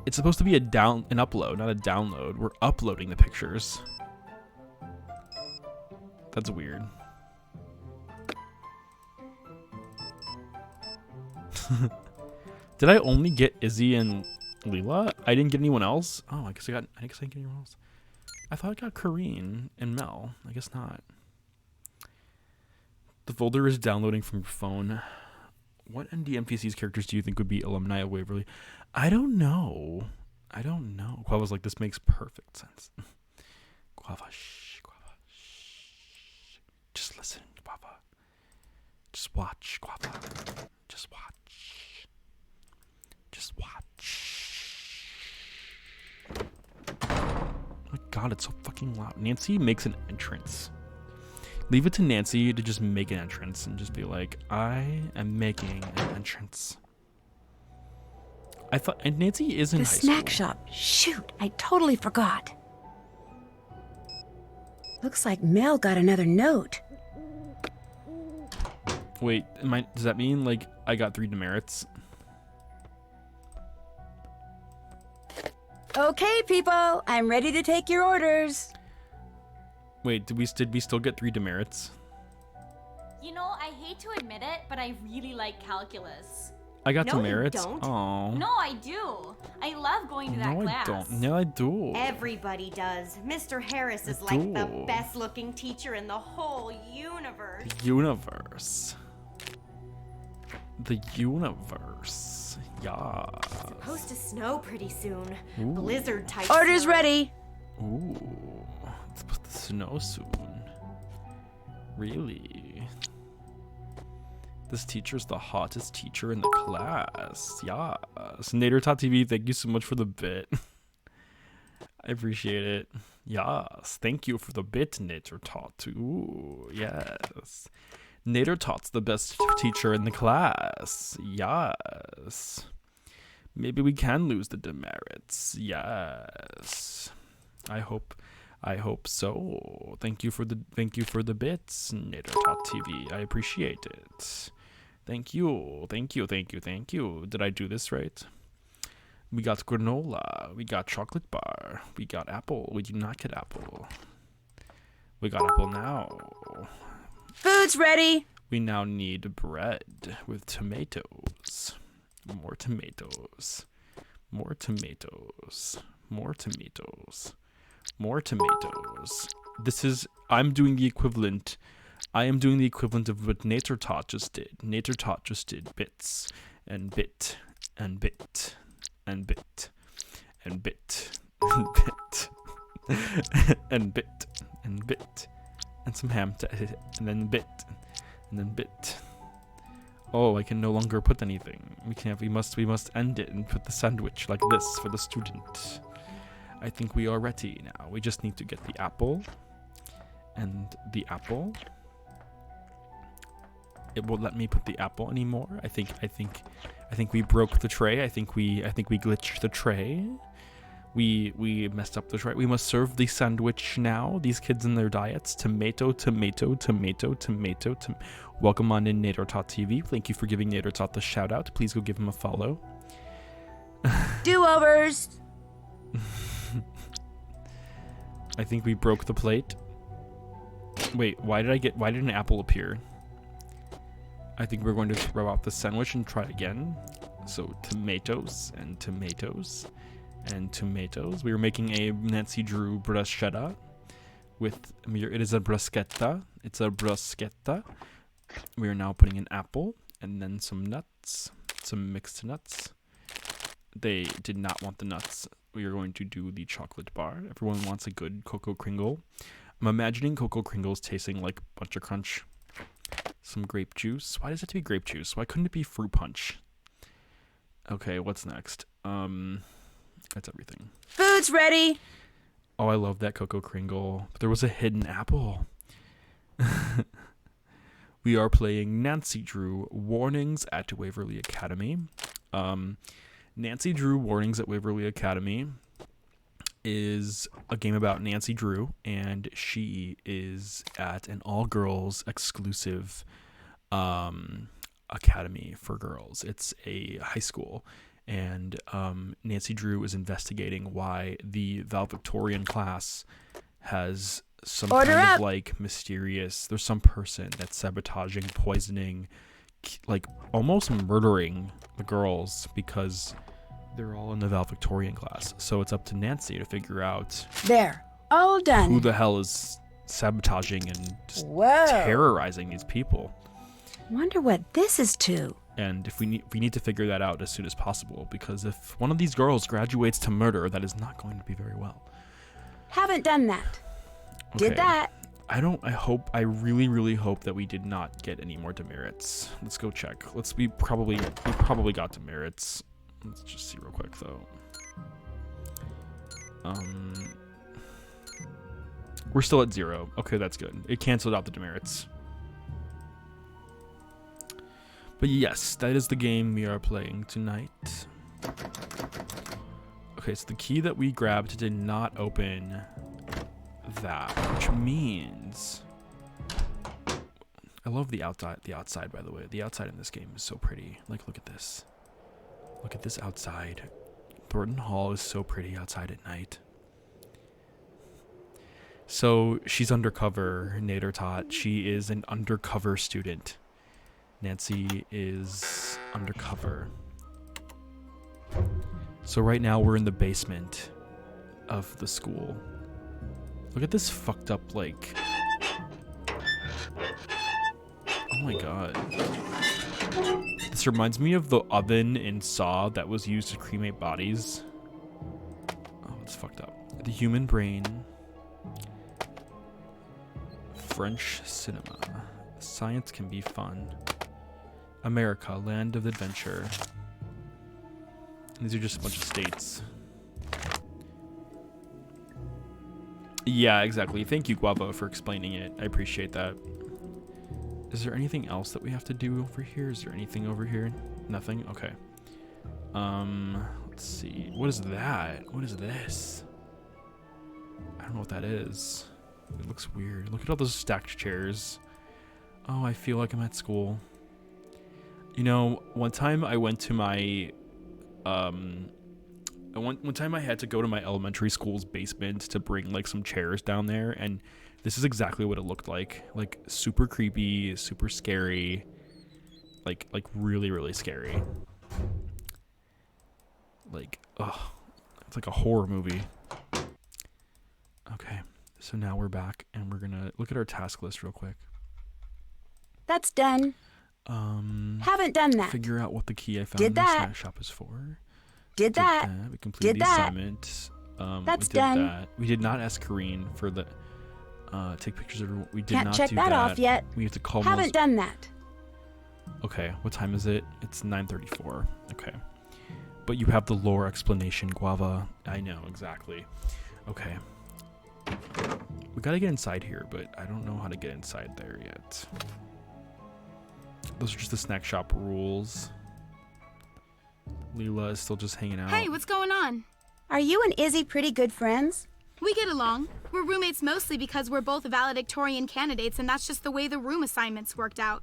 It's supposed to be an upload, not a download. We're uploading the pictures. That's weird. Did I only get Izzy and Leela? I didn't get anyone else? Oh, I guess I didn't get anyone else. I thought I got Kareen and Mel. I guess not. The folder is downloading from your phone. What NPC's characters do you think would be alumni of Waverly? I don't know. Guava's like, this makes perfect sense. Guava, shh, Guava, shh. Just listen, Guava. Just watch, Guava. Just watch. Just watch. Oh my god, it's so fucking loud. Nancy makes an entrance. Leave it to Nancy to just make an entrance and just be like, I am making an entrance. I thought, and Nancy is in high school. The snack shop. Shoot, I totally forgot. Looks like Mel got another note. Wait, does that mean like I got 3 demerits? Okay, people, I'm ready to take your orders. Wait, did we still get 3 demerits? You know, I hate to admit it, but I really like calculus. I got No, demerits. you don't. Oh. No, I do. I love going to that No, class. I don't. No, I do. Everybody does. Mr. Harris is I like the do. best looking teacher in the whole universe. The universe. The universe. Yeah. Supposed to snow pretty soon. Ooh. Blizzard type. Orders snow. ready. Ooh. It's supposed to snow soon. Really? This teacher's the hottest teacher in the class. Yes. NaderTotTV, thank you so much for the bit. I appreciate it. Yes. Thank you for the bit, NaderTot. Ooh, yes. NaderTot's the best teacher in the class. Yes. Maybe we can lose the demerits. Yes. I hope so. Thank you for the bits, NaderTotTV. I appreciate it. Thank you. Did I do this right? We got granola. We got chocolate bar. We got apple. We do not get apple. We got apple now. Food's ready. We now need bread with tomatoes. More tomatoes. More tomatoes. More tomatoes. More tomatoes. I'm doing the equivalent. I am doing the equivalent of what NaderTot just did. NaderTot just did bits and bit and bit and bit and bit and bit and bit and bit and some ham and then bit and then bit. Oh, I can no longer put anything. We must end it and put the sandwich like this for the student. I think we are ready now. We just need to get the apple. And the apple. It won't let me put the apple anymore. I think we broke the tray. I think we glitched the tray. We messed up the tray. We must serve the sandwich now. These kids and their diets. Tomato. Welcome on in, NaderTotTV. Thank you for giving NaderTot the shout out. Please go give him a follow. Do-overs. I think we broke the plate. Wait, why did an apple appear? I think we're going to throw out the sandwich and try again. So tomatoes and tomatoes and tomatoes. We are making a Nancy Drew bruschetta with, it is a bruschetta. It's a bruschetta. We are now putting an apple and then some nuts, some mixed nuts. They did not want the nuts. We are going to do the chocolate bar. Everyone wants a good Cocoa Kringle. I'm imagining Cocoa Kringles tasting like Bunch of Crunch. Some grape juice. Why does it have to be grape juice? Why couldn't it be fruit punch? Okay, what's next? That's everything. Food's ready. Oh, I love that Cocoa Kringle. But there was a hidden apple. We are playing Nancy Drew Warnings at Waverly Academy. Nancy Drew Warnings at Waverly Academy is a game about Nancy Drew, and she is at an all-girls exclusive academy for girls. It's a high school, and Nancy Drew is investigating why the valedictorian class has some kind of like mysterious, there's some person that's sabotaging, poisoning, like almost murdering the girls because they're all in the valedictorian class. So it's up to Nancy to figure out There. All done. who the hell is sabotaging and just Whoa. terrorizing these people. Wonder what this is to. And if we need to figure that out as soon as possible, because if one of these girls graduates to murder, that is not going to be very well. Haven't done that. Okay. Did that. I really, really hope that we did not get any more demerits. Let's go check. We probably got demerits. Let's just see real quick though. We're still at 0. Okay, that's good. It canceled out the demerits. But yes, that is the game we are playing tonight. Okay, so the key that we grabbed did not open that, which means I love the outside, by the way. The outside in this game is so pretty. Like, look at this. Look at this outside. Thornton Hall is so pretty outside at night. So she's undercover, Nader Tot. She is an undercover student. Nancy is undercover. So right now we're in the basement of the school. Look at this fucked up, like... Oh my god. This reminds me of the oven in Saw that was used to cremate bodies. Oh, it's fucked up. The human brain. French cinema. Science can be fun. America, land of adventure. These are just a bunch of states. Yeah, exactly. Thank you, Guava, for explaining it. I appreciate that. Is there anything else that we have to do over here? Is there anything over here? Nothing? Okay. Let's see. What is that? What is this? I don't know what that is. It looks weird. Look at all those stacked chairs. Oh, I feel like I'm at school. You know, one time I went to my... one time I had to go to my elementary school's basement to bring like some chairs down there, and this is exactly what it looked like. Like super creepy, super scary, like really, really scary. Like, oh, it's like a horror movie. Okay, so now we're back and we're gonna look at our task list real quick. That's done. Haven't done that. Figure out what the key I found Did in the that. snack shop is for. Did that. We completed Did the that. assignment. That's we did done. that. We did not ask Kareen for the take pictures of everyone. We did Can't not check do that that off yet. We have to call Haven't done that. Okay, what time is it? It's 9:34. Okay. But you have the lore explanation, Guava. I know, exactly. Okay. We gotta get inside here, but I don't know how to get inside there yet. Those are just the snack shop rules. Leela is still just hanging out. Hey, what's going on? Are you and Izzy pretty good friends? We get along. We're roommates mostly because we're both valedictorian candidates, and that's just the way the room assignments worked out.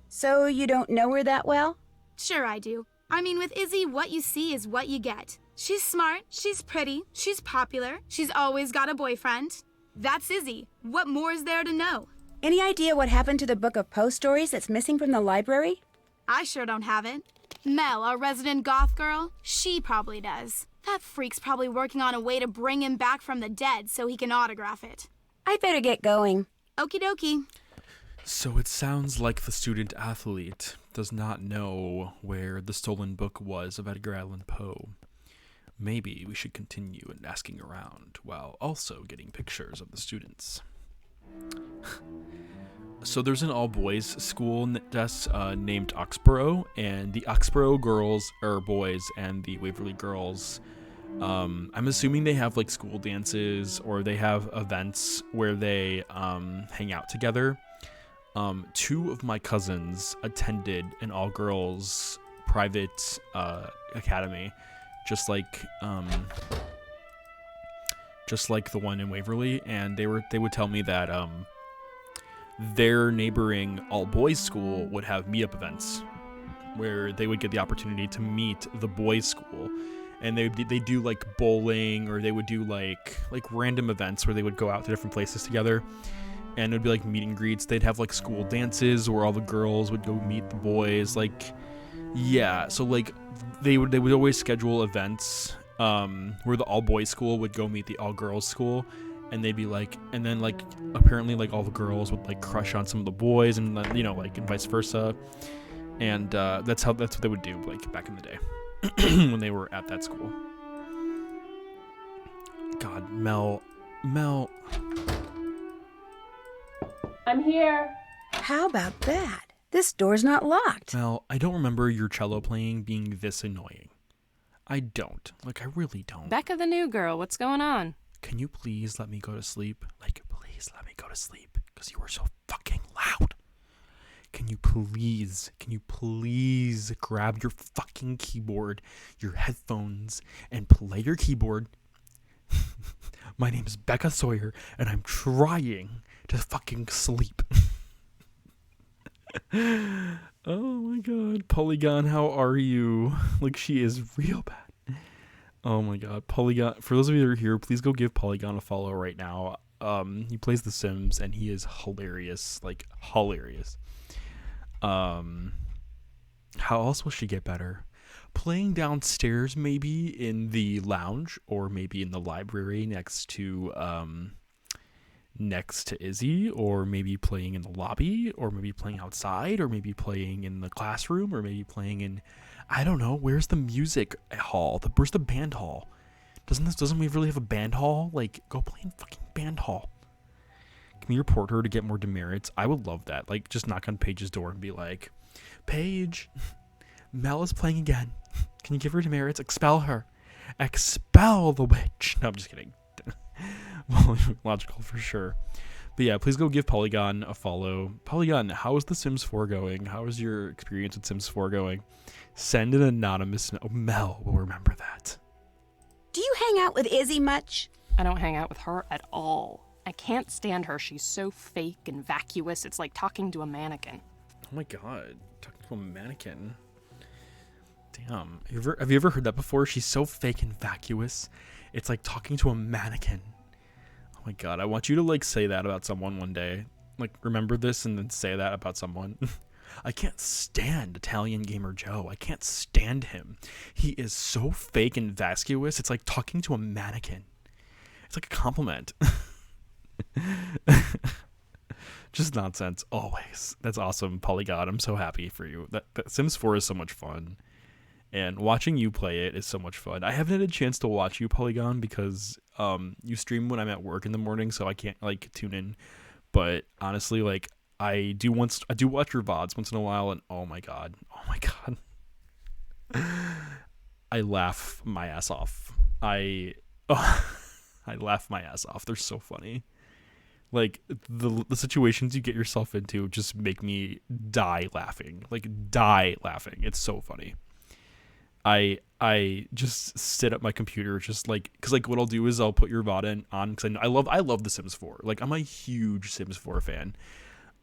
So you don't know her that well? Sure I do. I mean, with Izzy, what you see is what you get. She's smart, she's pretty, she's popular, she's always got a boyfriend. That's Izzy. What more is there to know? Any idea what happened to the book of Poe stories that's missing from the library? I sure don't have it. Mel, our resident goth girl, she probably does. That freak's probably working on a way to bring him back from the dead so he can autograph it. I'd better get going. Okie dokie. So it sounds like the student athlete does not know where the stolen book was of Edgar Allan Poe. Maybe we should continue and asking around while also getting pictures of the students. So there's an all-boys school that's named Oxborough, and the Oxborough girls are boys and the Waverly girls, I'm assuming they have like school dances or they have events where they hang out together. Two of my cousins attended an all-girls private academy, just like the one in Waverly, and they would tell me that their neighboring all-boys school would have meetup events where they would get the opportunity to meet the boys' school, and they do like bowling, or they would do like random events where they would go out to different places together, and it would be like meet and greets. They'd have like school dances where all the girls would go meet the boys. Like, yeah, so like they would always schedule events where the all-boys school would go meet the all-girls school, and they'd be like, and then like apparently like all the girls would like crush on some of the boys, and you know, like, and vice versa, and that's what they would do like back in the day when they were at that school. God, Mel. I'm here. How about that? This door's not locked. Mel, I don't remember your cello playing being this annoying. I don't. Like, I really don't. Becca the new girl, what's going on? Can you please let me go to sleep? Like, please let me go to sleep, because you are so fucking loud. Can you please grab your fucking keyboard, your headphones, and play your keyboard? My name is Becca Sawyer, and I'm trying to fucking sleep. Oh my god. Polygon, how are you? Like, she is real bad. Oh my god. Polygon, for those of you that are here, please go give Polygon a follow right now. He plays The Sims, and he is hilarious. Like, hilarious. How else will she get better? Playing downstairs, maybe in the lounge, or maybe in the library next to Izzy, or maybe playing in the lobby, or maybe playing outside, or maybe playing in the classroom, or maybe playing in, I don't know, where's the music hall? Where's the band hall? Doesn't we really have a band hall? Like, go play in fucking band hall. Can we report her to get more demerits? I would love that. Like, just knock on Paige's door and be like, Paige, Mel is playing again. Can you give her demerits? Expel her. Expel the witch. No, I'm just kidding. Well, logical for sure. But yeah, please go give Polygon a follow. Polygon, how is The Sims 4 going? How is your experience with Sims 4 going? Send an anonymous note. Mel will remember that. Do you hang out with Izzy much? I don't hang out with her at all. I can't stand her. She's so fake and vacuous. It's like talking to a mannequin. Oh my god, talking to a mannequin. Damn. Have you ever heard that before? She's so fake and vacuous. It's like talking to a mannequin. Oh my god, I want you to like say that about someone one day. Like, remember this and then say that about someone. I can't stand Italian Gamer Joe. I can't stand him. He is so fake and vacuous. It's like talking to a mannequin. It's like a compliment. Just nonsense always. That's awesome, Polygon. I'm so happy for you. That Sims 4 is so much fun, and watching you play it is so much fun. I haven't had a chance to watch you, Polygon, because you stream when I'm at work in the morning, so I can't like tune in. But honestly, like, I do watch your VODs once in a while, and oh my god, I laugh my ass off. I laugh my ass off. They're so funny. Like, the situations you get yourself into just make me die laughing. Like, die laughing. It's so funny. I just sit at my computer, just like, because like what I'll do is I'll put your VOD on, because I love The Sims 4. Like, I'm a huge Sims 4 fan.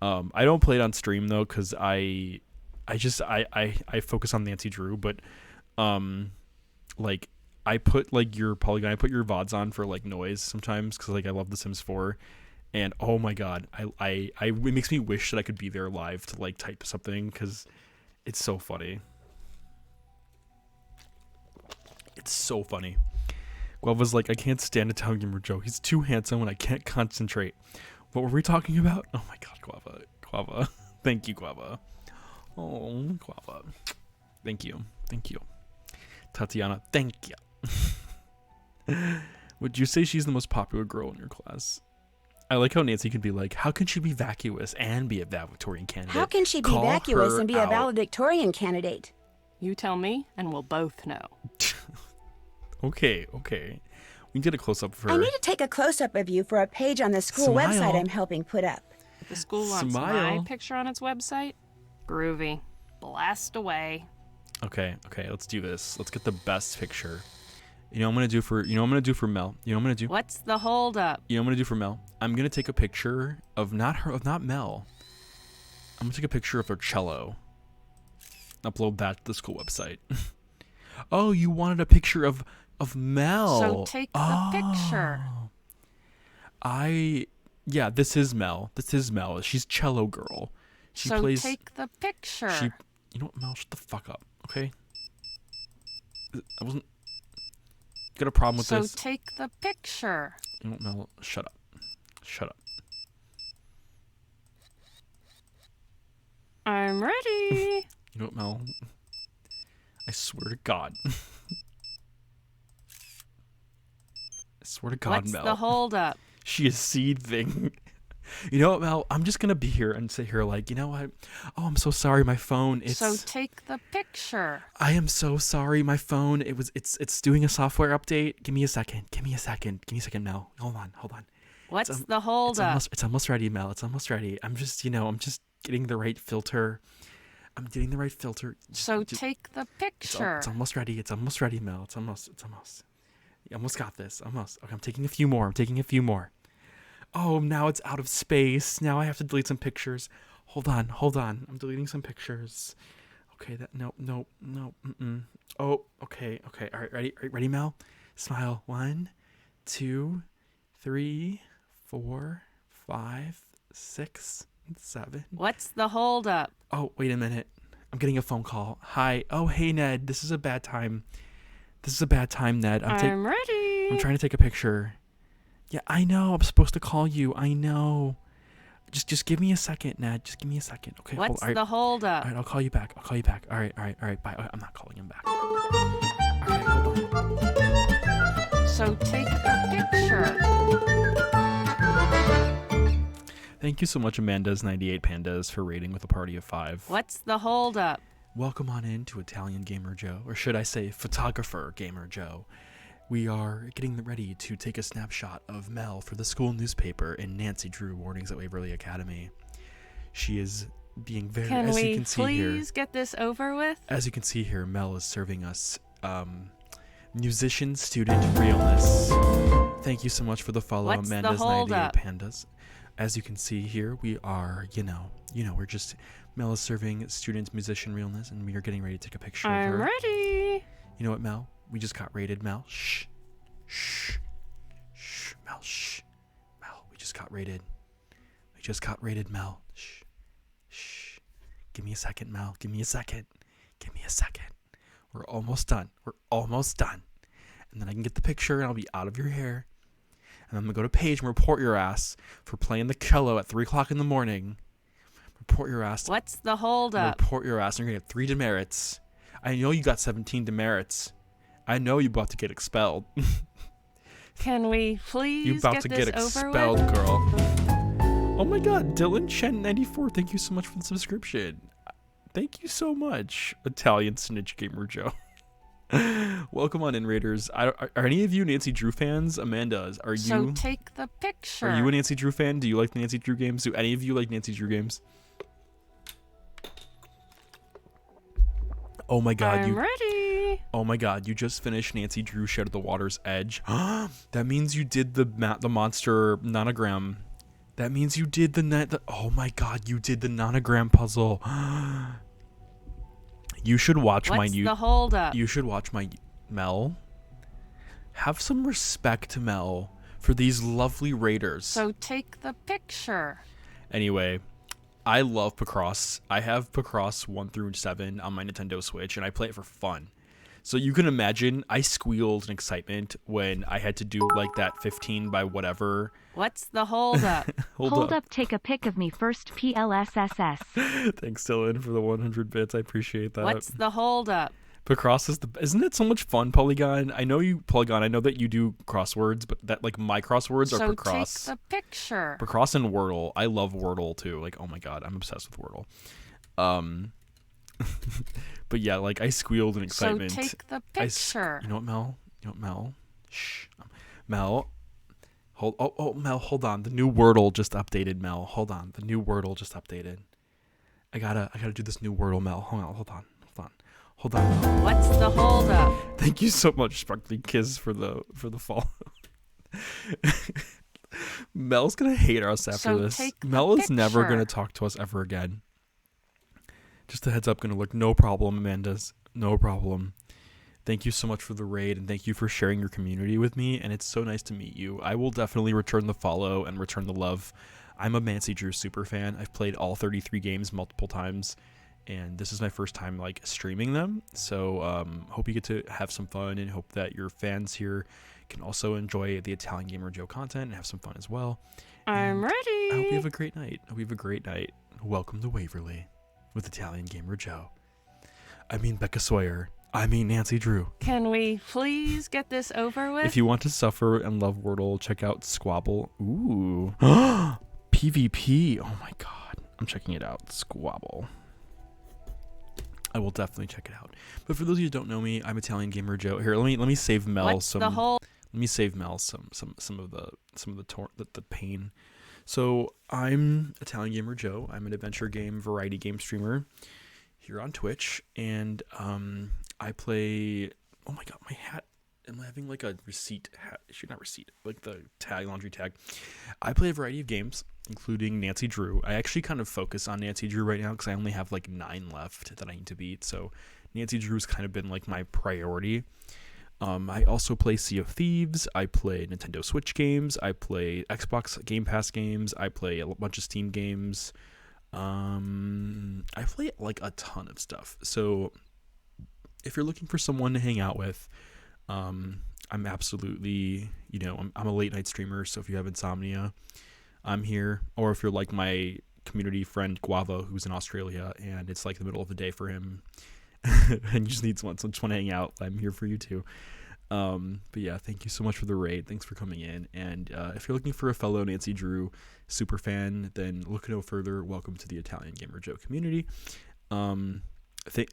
I don't play it on stream though, because I focus on Nancy Drew, but like, I put like your Polygon, I put your VODs on for like noise sometimes because like I love The Sims 4, and oh my god, it makes me wish that I could be there live to like type something because it's so funny. It's so funny. Guava's like, I can't stand Italian Gamer Joe. He's too handsome and I can't concentrate. What were we talking about? Oh my god, Guava. Thank you, Guava. Oh, Guava. Thank you. Tatiana, thank you. Would you say she's the most popular girl in your class? I like how Nancy can be like, how can she be vacuous and be a valedictorian candidate? How can she be Call vacuous her and be a out. valedictorian candidate? You tell me, and we'll both know. Okay. We can get a close-up of her. I need to take a close-up of you for a page on the school Smile. website I'm helping put up. The school wants Smile. my picture on its website? Groovy. Blast away. Okay, let's do this. Let's get the best picture. You know what I'm gonna do for Mel? You know what I'm gonna do? What's the holdup? You know what I'm gonna do for Mel? I'm gonna take a picture of not Mel. I'm gonna take a picture of her cello. Upload that to the school website. Oh, you wanted a picture of Mel. So take the picture. Yeah, this is Mel. She's cello girl. She so plays. take the picture. You know what, Mel? Shut the fuck up, okay? I wasn't. You got a problem with this? So take the picture. You know what, Mel? Shut up. I'm ready. You know what, Mel? I swear to God. I swear to God, What's Mel. the holdup? She is seething. You know what, Mel? I'm just gonna be here and sit here like, you know what? Oh, I'm so sorry, my phone. So take the picture. I am so sorry, my phone. It's doing a software update. Give me a second, Mel. Hold on. What's the holdup? It's almost ready, Mel. It's almost ready. I'm just getting the right filter. So take the picture. It's almost ready. Mel. It's almost. You almost got this. Almost. Okay, I'm taking a few more. Oh, now it's out of space. Now I have to delete some pictures. Hold on. I'm deleting some pictures. Okay, no. Oh, okay. All right, ready, Mel? Smile. 1, 2, 3, 4, 5, 6, 7. What's the holdup? Oh, wait a minute. I'm getting a phone call. Hi. Oh, hey, Ned. This is a bad time. Ned. I'm ready. I'm trying to take a picture. Yeah, I know. I'm supposed to call you. I know. Just give me a second, Ned. Just give me a second. Okay. What's the holdup? All right, I'll call you back. All right. Bye. I'm not calling him back. All right, hold on. So take the picture. Thank you so much, Amanda's 98 Pandas, for rating with a party of 5. What's the holdup? Welcome on in to Italian Gamer Joe, or should I say Photographer Gamer Joe. We are getting ready to take a snapshot of Mel for the school newspaper in Nancy Drew Warnings at Waverly Academy. She is being very, as you can see here. Please get this over with? As you can see here, Mel is serving us musician student realness. Thank you so much for the follow, What's the Amanda's 98 holdup? Pandas. As you can see here, we are, we're just, Mel is serving student musician realness, and we are getting ready to take a picture of her. I'm ready. You know what, Mel? We just got rated, Mel. Shh. Mel, shh. Mel, we just got rated. Mel. Shh. Give me a second, Mel. Give me a second. We're almost done. And then I can get the picture, and I'll be out of your hair. And I'm going to go to Paige and report your ass for playing the cello at 3 o'clock in the morning. Report your ass. What's the holdup? Report your ass, and you're going to get 3 demerits. I know you got 17 demerits. I know you're about to get expelled. Can we please You're about get to this get over expelled, with? girl. Oh my god, Dylan Chen 94, thank you so much for the subscription. Thank you so much, Italian Snitch Gamer Joe. Welcome on in, Raiders. Are any of you Nancy Drew fans? Amanda, are you? So take the picture. Are you a Nancy Drew fan? Do you like the Nancy Drew games? Do any of you like Nancy Drew games? Oh my god, I'm ready. Oh my god, you just finished Nancy Drew Shed of the Water's Edge. That means you did the monster nonogram. That means you did oh my god, you did the nonogram puzzle. You should watch What's the holdup? You should watch my Mel. Have some respect, Mel, for these lovely raiders. So take the picture. Anyway, I love Picross. I have Picross 1 through 7 on my Nintendo Switch, and I play it for fun. So you can imagine I squealed in excitement when I had to do like that 15 by whatever. What's the holdup? Hold up, take a pic of me first, PLSSS. Thanks, Dylan, for the 100 bits. I appreciate that. What's the holdup? Picross isn't it so much fun, Polygon? I know that you do crosswords, but that like my crosswords are So Picross. take the picture. Picross and Wordle. I love Wordle too. Like, oh my god, I'm obsessed with Wordle. But yeah, like I squealed in excitement. So take the picture. You know what, Mel? Shh. Mel. Mel, hold on. The new Wordle just updated, Mel. Hold on. The new Wordle just updated. I gotta do this new Wordle, Mel. Hold on. Mel. What's the holdup? Thank you so much, Sparkly Kiss, for the follow. Mel's gonna hate us after So this. take the Mel is never picture. gonna talk to us ever again. Just a heads up, gonna look, no problem, Amanda's. No problem. Thank you so much for the raid, and thank you for sharing your community with me, and it's so nice to meet you. I will definitely return the follow and return the love. I'm a Nancy Drew super fan. I've played all 33 games multiple times, and this is my first time like streaming them. So hope you get to have some fun, and hope that your fans here can also enjoy the Italian Gamer Joe content and have some fun as well. I'm ready. I hope you have a great night. Welcome to Waverly with Italian Gamer Joe. I mean Becca Sawyer. I mean Nancy Drew. Can we please get this over with? If you want to suffer and love Wordle, check out Squabble. Ooh. PvP. Oh my god. I'm checking it out. Squabble. I will definitely check it out. But for those of you who don't know me, I'm Italian Gamer Joe. Here, let me save Mel What's some. the whole? Let me save Mel some of the pain. So I'm Italian Gamer Joe. I'm an adventure game, variety game streamer here on Twitch, and I play. Oh my god, my hat. Am I having like a receipt hat? Actually, not receipt, like the tag, laundry tag. I play a variety of games, including Nancy Drew. I actually kind of focus on Nancy Drew right now because I only have like 9 left that I need to beat. So Nancy Drew's kind of been like my priority. I also play Sea of Thieves. I play Nintendo Switch games. I play Xbox Game Pass games. I play a bunch of Steam games. I play like a ton of stuff. So if you're looking for someone to hang out with, I'm absolutely, I'm a late night streamer. So if you have insomnia, I'm here. Or if you're like my community friend Guava, who's in Australia, and it's like the middle of the day for him, and you just need someone, so just want to hang out, I'm here for you too. But yeah, thank you so much for the raid. Thanks for coming in. And if you're looking for a fellow Nancy Drew super fan, then look no further. Welcome to the Italian Gamer Joe community.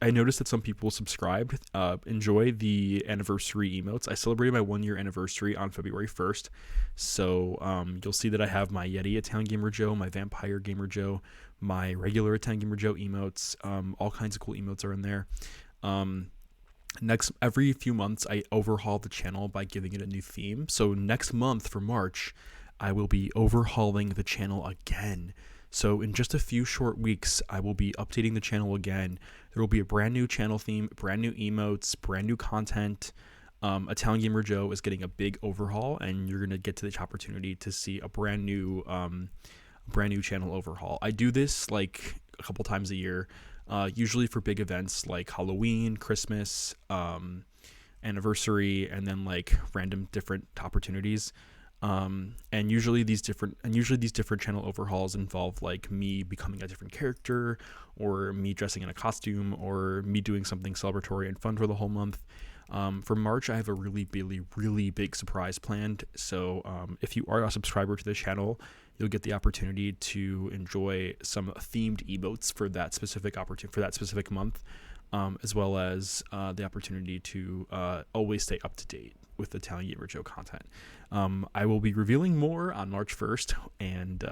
I noticed that some people subscribed. Enjoy the anniversary emotes. I celebrated my 1-year anniversary on February 1st. So you'll see that I have my Yeti Italian Gamer Joe, my Vampire Gamer Joe, my regular Italian Gamer Joe emotes. All kinds of cool emotes are in there. Every few months, I overhaul the channel by giving it a new theme. So next month for March, I will be overhauling the channel again. So in just a few short weeks, I will be updating the channel again. There will be a brand new channel theme, brand new emotes, brand new content. Italian Gamer Joe is getting a big overhaul, and you're gonna get to this opportunity to see a brand new channel overhaul. I do this like a couple times a year, usually for big events like Halloween, Christmas, anniversary, and then like random different opportunities. And usually these different channel overhauls involve like me becoming a different character, or me dressing in a costume, or me doing something celebratory and fun for the whole month. For March, I have a really big surprise planned. So if you are a subscriber to the channel, you'll get the opportunity to enjoy some themed emotes for that specific month, as well as the opportunity to always stay up to date with Italian Gamer Joe content. I will be revealing more on March 1st, and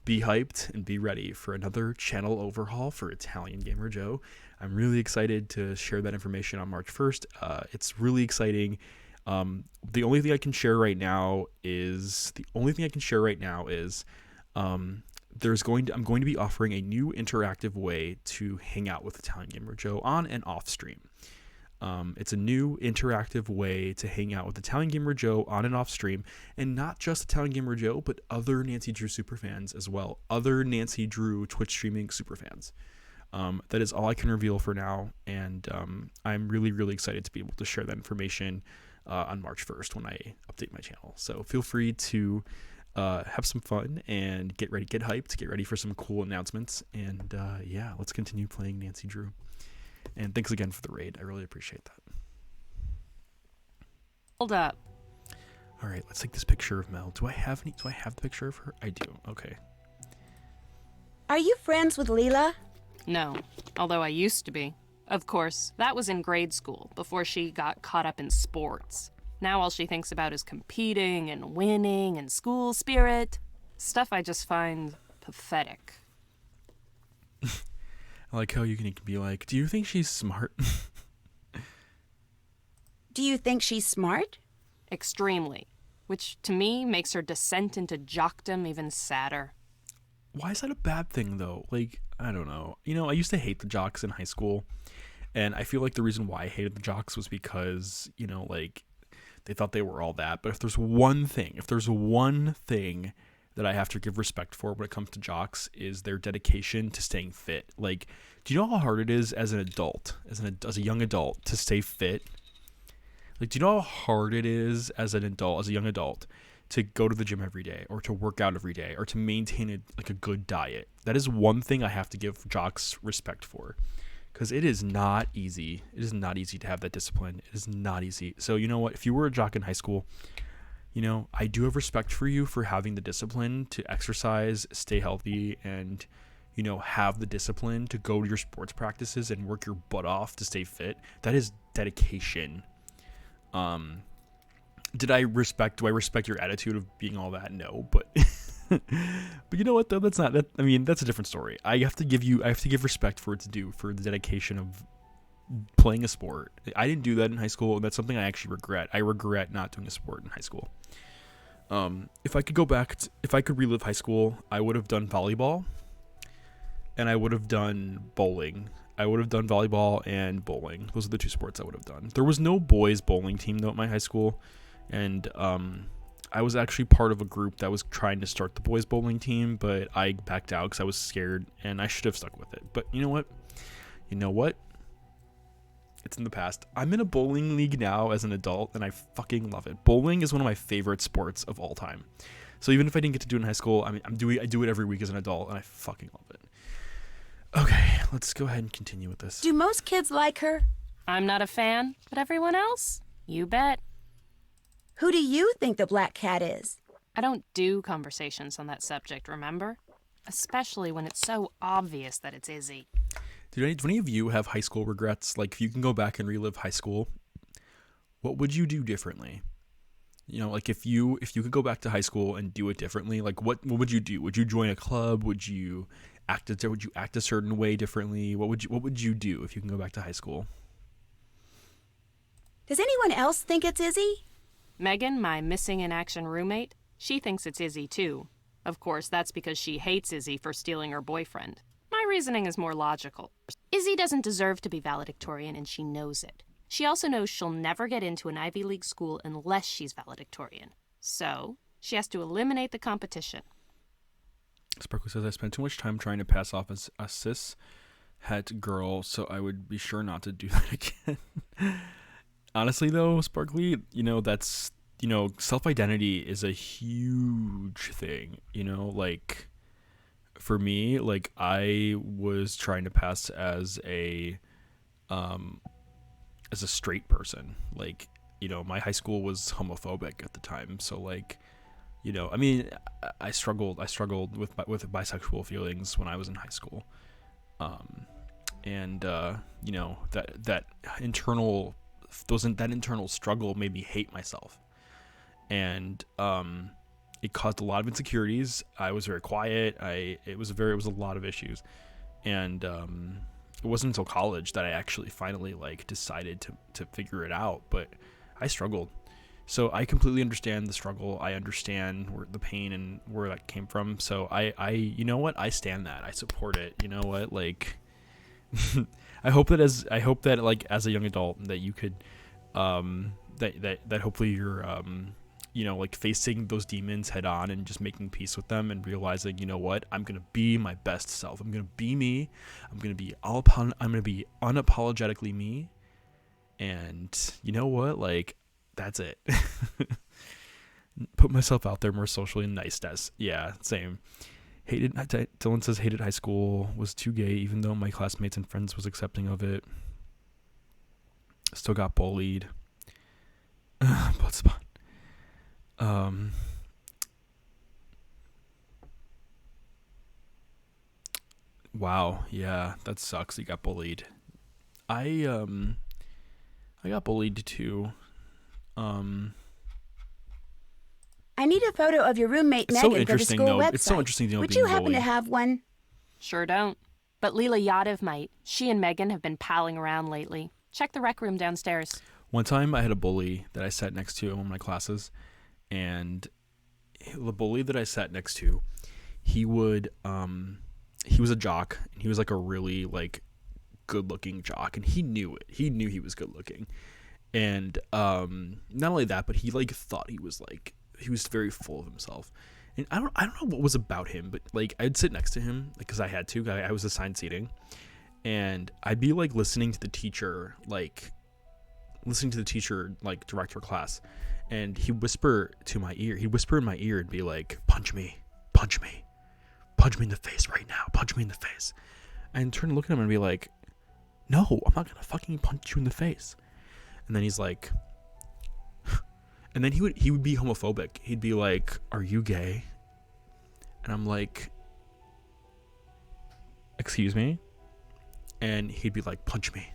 be hyped and be ready for another channel overhaul for Italian Gamer Joe. I'm really excited to share that information on March 1st. It's really exciting. The only thing I can share right now is I'm going to be offering a new interactive way to hang out with Italian Gamer Joe on and off stream. It's a new interactive way to hang out with Italian Gamer Joe on and off stream, and not just Italian Gamer Joe, but other Nancy Drew superfans as well. Other Nancy Drew Twitch streaming superfans. That is all I can reveal for now, and I'm really, really excited to be able to share that information on March 1st when I update my channel. So feel free to have some fun and get ready, get hyped, get ready for some cool announcements, and yeah, let's continue playing Nancy Drew. And thanks again for the raid. I really appreciate that. Hold up. All right, let's take this picture of Mel. Do I have the picture of her? I do. Okay. Are you friends with Leela? No, although I used to be. Of course, that was in grade school, before she got caught up in sports. Now all she thinks about is competing and winning and school spirit. Stuff I just find pathetic. I like how you can be like, do you think she's smart? Do you think she's smart? Extremely. Which, to me, makes her descent into jockdom even sadder. Why is that a bad thing, though? Like, I don't know. You know, I used to hate the jocks in high school, and I feel like the reason why I hated the jocks was because, you know, like, they thought they were all that. But if there's one thing that I have to give respect for when it comes to jocks is their dedication to staying fit. Like, do you know how hard it is as an adult, as a young adult, to stay fit? Like, do you know how hard it is as an adult, as a young adult, to go to the gym every day, or to work out every day, or to maintain a good diet? That is one thing I have to give jocks respect for, because it is not easy. It is not easy to have that discipline. It is not easy. So you know what? If you were a jock in high school, you know, I do have respect for you for having the discipline to exercise, stay healthy, and, you know, have the discipline to go to your sports practices and work your butt off to stay fit. That is dedication. Do I respect your attitude of being all that? No, but but you know what though? That's not that. I mean, that's a different story. I have to give respect for the dedication of playing a sport. I didn't do that in high school, and that's something I actually regret. I regret not doing a sport in high school. If I could relive high school, I would have done volleyball, and I would have done bowling. I would have done volleyball and bowling. Those are the two sports I would have done. There was no boys bowling team though at my high school, and I was actually part of a group that was trying to start the boys bowling team, but I backed out because I was scared, and I should have stuck with it. But you know what? It's in the past. I'm in a bowling league now as an adult, and I fucking love it. Bowling is one of my favorite sports of all time. So even if I didn't get to do it in high school, I do it every week as an adult, and I fucking love it. Okay, let's go ahead and continue with this. Do most kids like her? I'm not a fan, but everyone else? You bet. Who do you think the black cat is? I don't do conversations on that subject, remember? Especially when it's so obvious that it's Izzy. Do any of you have high school regrets? Like, if you can go back and relive high school, what would you do differently? You know, like if you could go back to high school and do it differently, like what would you do? Would you join a club? Would you act a certain way differently? What would you do if you can go back to high school? Does anyone else think it's Izzy? Megan, my missing in action roommate, she thinks it's Izzy too. Of course, that's because she hates Izzy for stealing her boyfriend. My reasoning is more logical. Izzy doesn't deserve to be valedictorian, and she knows it. She also knows she'll never get into an Ivy League school unless she's valedictorian. So, she has to eliminate the competition. Sparkly says, I spent too much time trying to pass off as a cis-het girl, so I would be sure not to do that again. Honestly, though, Sparkly, that's, self-identity is a huge thing, like, for me, like, I was trying to pass as a straight person. Like, my high school was homophobic at the time, so, like, I mean, I struggled with bisexual feelings when I was in high school, and that internal struggle made me hate myself, and it caused a lot of insecurities. I was very quiet. It was a lot of issues, and it wasn't until college that I actually finally decided to figure it out. But I struggled. So I completely understand the struggle. I understand the pain and where that came from. So I you know what? I stand that. I support it. You know what? Like, I hope that like as a young adult that you could that hopefully you're like facing those demons head on and just making peace with them and realizing, you know what, I'm gonna be my best self. I'm gonna be me. I'm gonna be unapologetically me. And you know what, like, that's it. Put myself out there more socially and nice. Yeah, same. Dylan says hated high school, was too gay even though my classmates and friends was accepting of it. Still got bullied. Blood spot. Wow, yeah, that sucks. You got bullied. I got bullied too. I need a photo of your roommate It's so Megan for the interesting, school though. website. It's so interesting, you know, Would being you happen bullied. to have one? Sure don't. But Leela Yadav might. She and Megan have been palling around lately. Check the rec room downstairs. One time I had a bully that I sat next to in one of my classes, and the bully that I sat next to, he was a jock, and he was like a really like good-looking jock, and he knew it. He knew he was good-looking. And not only that, but he like thought he was very full of himself. And I don't know what was about him, but like I'd sit next to him because I had to. I was assigned seating, and I'd be like listening to the teacher direct her class, and he'd whisper in my ear and be like, punch me in the face right now, punch me in the face. And turn and look at him and be like, no, I'm not gonna fucking punch you in the face. And then he's like, and then he would be homophobic. He'd be like, are you gay? And I'm like, excuse me? And he'd be like, punch me.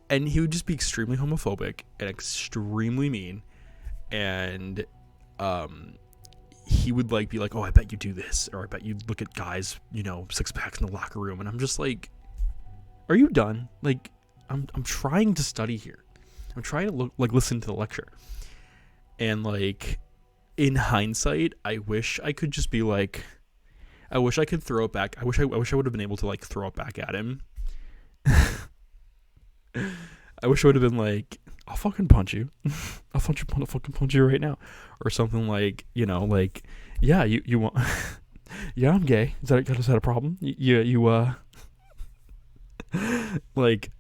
And he would just be extremely homophobic and extremely mean. And he would like be like, oh, I bet you do this, or I bet you look at guys, six packs in the locker room. And I'm just like, are you done? Like, I'm trying to study here. I'm trying to listen to the lecture. And like, in hindsight, I wish I could just be like, I wish I could throw it back. I wish I would have been able to like throw it back at him. I wish I would have been like, I'll fucking punch you. I'll fucking punch you right now. Or something like, like, yeah, you want, yeah, I'm gay. Is that a problem? Like,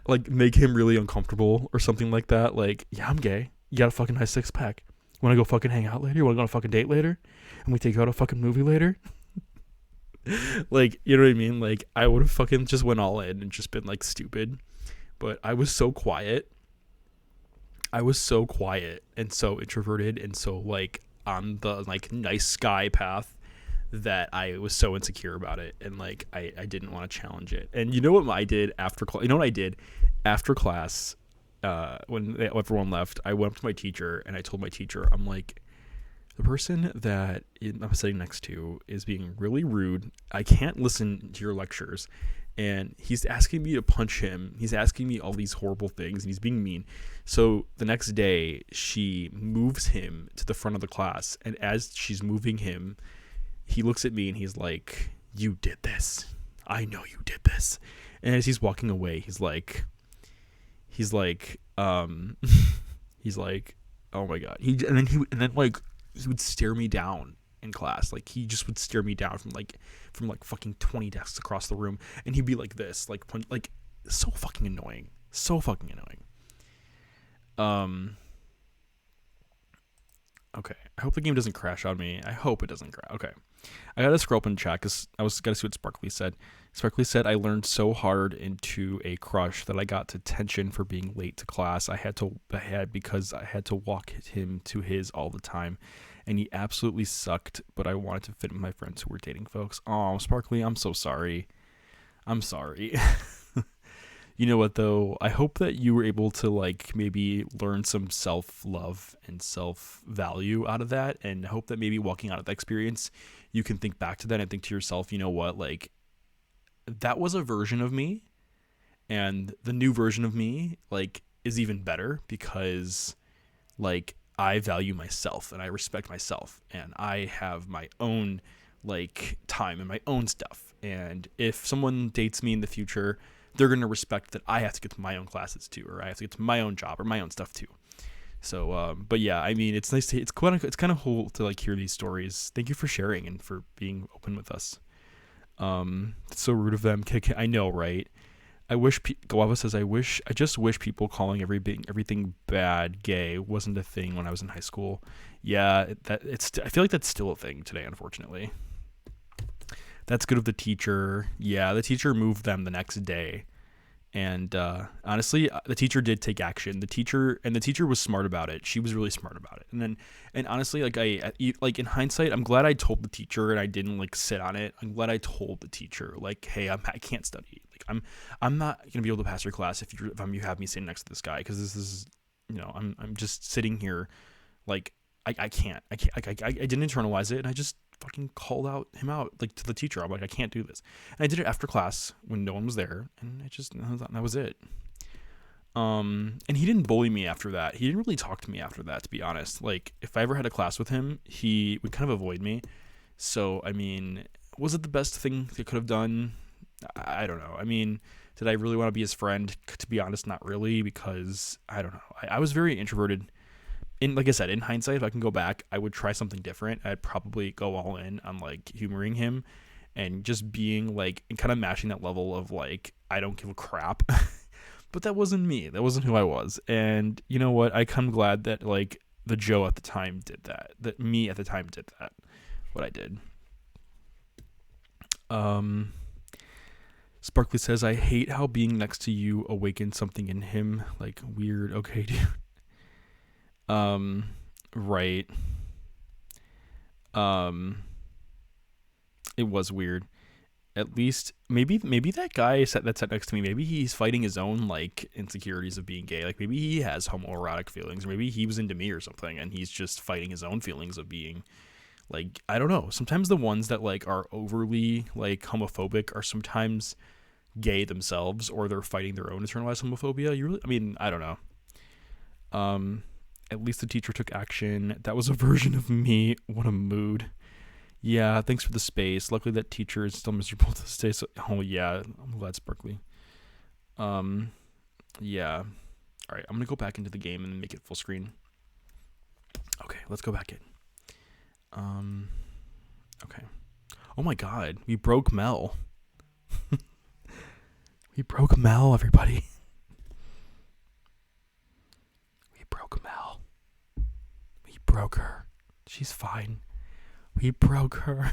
like make him really uncomfortable or something like that. Like, yeah, I'm gay. You got a fucking nice six pack. Want to go fucking hang out later? You want to go on a fucking date later? And we take you out a fucking movie later? Like, you know what I mean? Like, I would have fucking just went all in and just been like stupid. But I was so quiet. And so introverted and so like on the like nice guy path that I was so insecure about it, and like I didn't want to challenge it. And you know what I did after class? You know what I did after class? When everyone left, I went up to my teacher and I told my teacher, I'm like, the person that I'm sitting next to is being really rude. I can't listen to your lectures. And he's asking me to punch him. He's asking me all these horrible things, and he's being mean. So the next day, she moves him to the front of the class. And as she's moving him, he looks at me and he's like, you did this. I know you did this. And as he's walking away, he's like, oh my God. He would stare me down in class. Like, he just would stare me down from fucking 20 desks across the room, and he'd be like this, like so fucking annoying. Okay, I hope the game doesn't crash on me. I hope it doesn't crash. Okay, I gotta scroll up in chat because gotta see what Sparkly said. Sparkly said, I learned so hard into a crush that I got detention for being late to class. Because I had to walk him to his all the time, and he absolutely sucked, but I wanted to fit with my friends who were dating folks. Oh, Sparkly, I'm so sorry. You know what, though? I hope that you were able to, like, maybe learn some self-love and self-value out of that, and I hope that maybe walking out of that experience, you can think back to that and think to yourself, you know what, like, that was a version of me, and the new version of me, like, is even better because, like, I value myself and I respect myself, and I have my own like time in my own stuff. And if someone dates me in the future, they're going to respect that I have to get to my own classes too, or I have to get to my own job or my own stuff too. So, but yeah, I mean, it's nice to, it's kind of cool to like hear these stories. Thank you for sharing and for being open with us. It's so rude of them. I know, right? I wish, Guava says, I just wish people calling everything bad gay wasn't a thing when I was in high school. Yeah, I feel like that's still a thing today, unfortunately. That's good of the teacher. Yeah, the teacher moved them the next day. And honestly, the teacher did take action. The teacher was smart about it. She was really smart about it. And honestly, like in hindsight, I'm glad I told the teacher and I didn't like sit on it. I'm glad I told the teacher like, hey, I can't study. Like I'm not gonna be able to pass your class if you have me sitting next to this guy, because this is, you know, I'm just sitting here, like I can't. I didn't internalize it, and I just fucking called him out like to the teacher. I'm like, I can't do this. And I did it after class when no one was there, and that was it. And he didn't bully me after that. He didn't really talk to me after that, to be honest. Like, if I ever had a class with him, he would kind of avoid me. So, I mean, was it the best thing they could have done? I don't know. I mean, did I really want to be his friend? To be honest, not really, because I don't know. I was very introverted. Like I said, in hindsight, if I can go back, I would try something different. I'd probably go all in on like humoring him and just being like, and kind of matching that level of like, I don't give a crap. But that wasn't me. That wasn't who I was. And you know what? I'm glad that like the Joe at the time did that. That me at the time did that. What I did. Sparkly says, I hate how being next to you awakened something in him. Like, weird. Okay, dude. Right. It was weird. At least maybe that guy that sat next to me, maybe he's fighting his own like insecurities of being gay. Like maybe he has homoerotic feelings, or maybe he was into me or something, and he's just fighting his own feelings of being like, I don't know. Sometimes the ones that like are overly like homophobic are sometimes gay themselves, or they're fighting their own internalized homophobia. I don't know. At least the teacher took action. That was a version of me. What a mood. Yeah, thanks for the space. Luckily that teacher is still miserable to stay. So, oh yeah, I'm glad, Sparkly. Yeah. All right, I'm gonna go back into the game and make it full screen. Okay, let's go back in. Okay. Oh my God, we broke Mel. We broke Mel, everybody. We broke Mel. We broke her. She's fine. We broke her.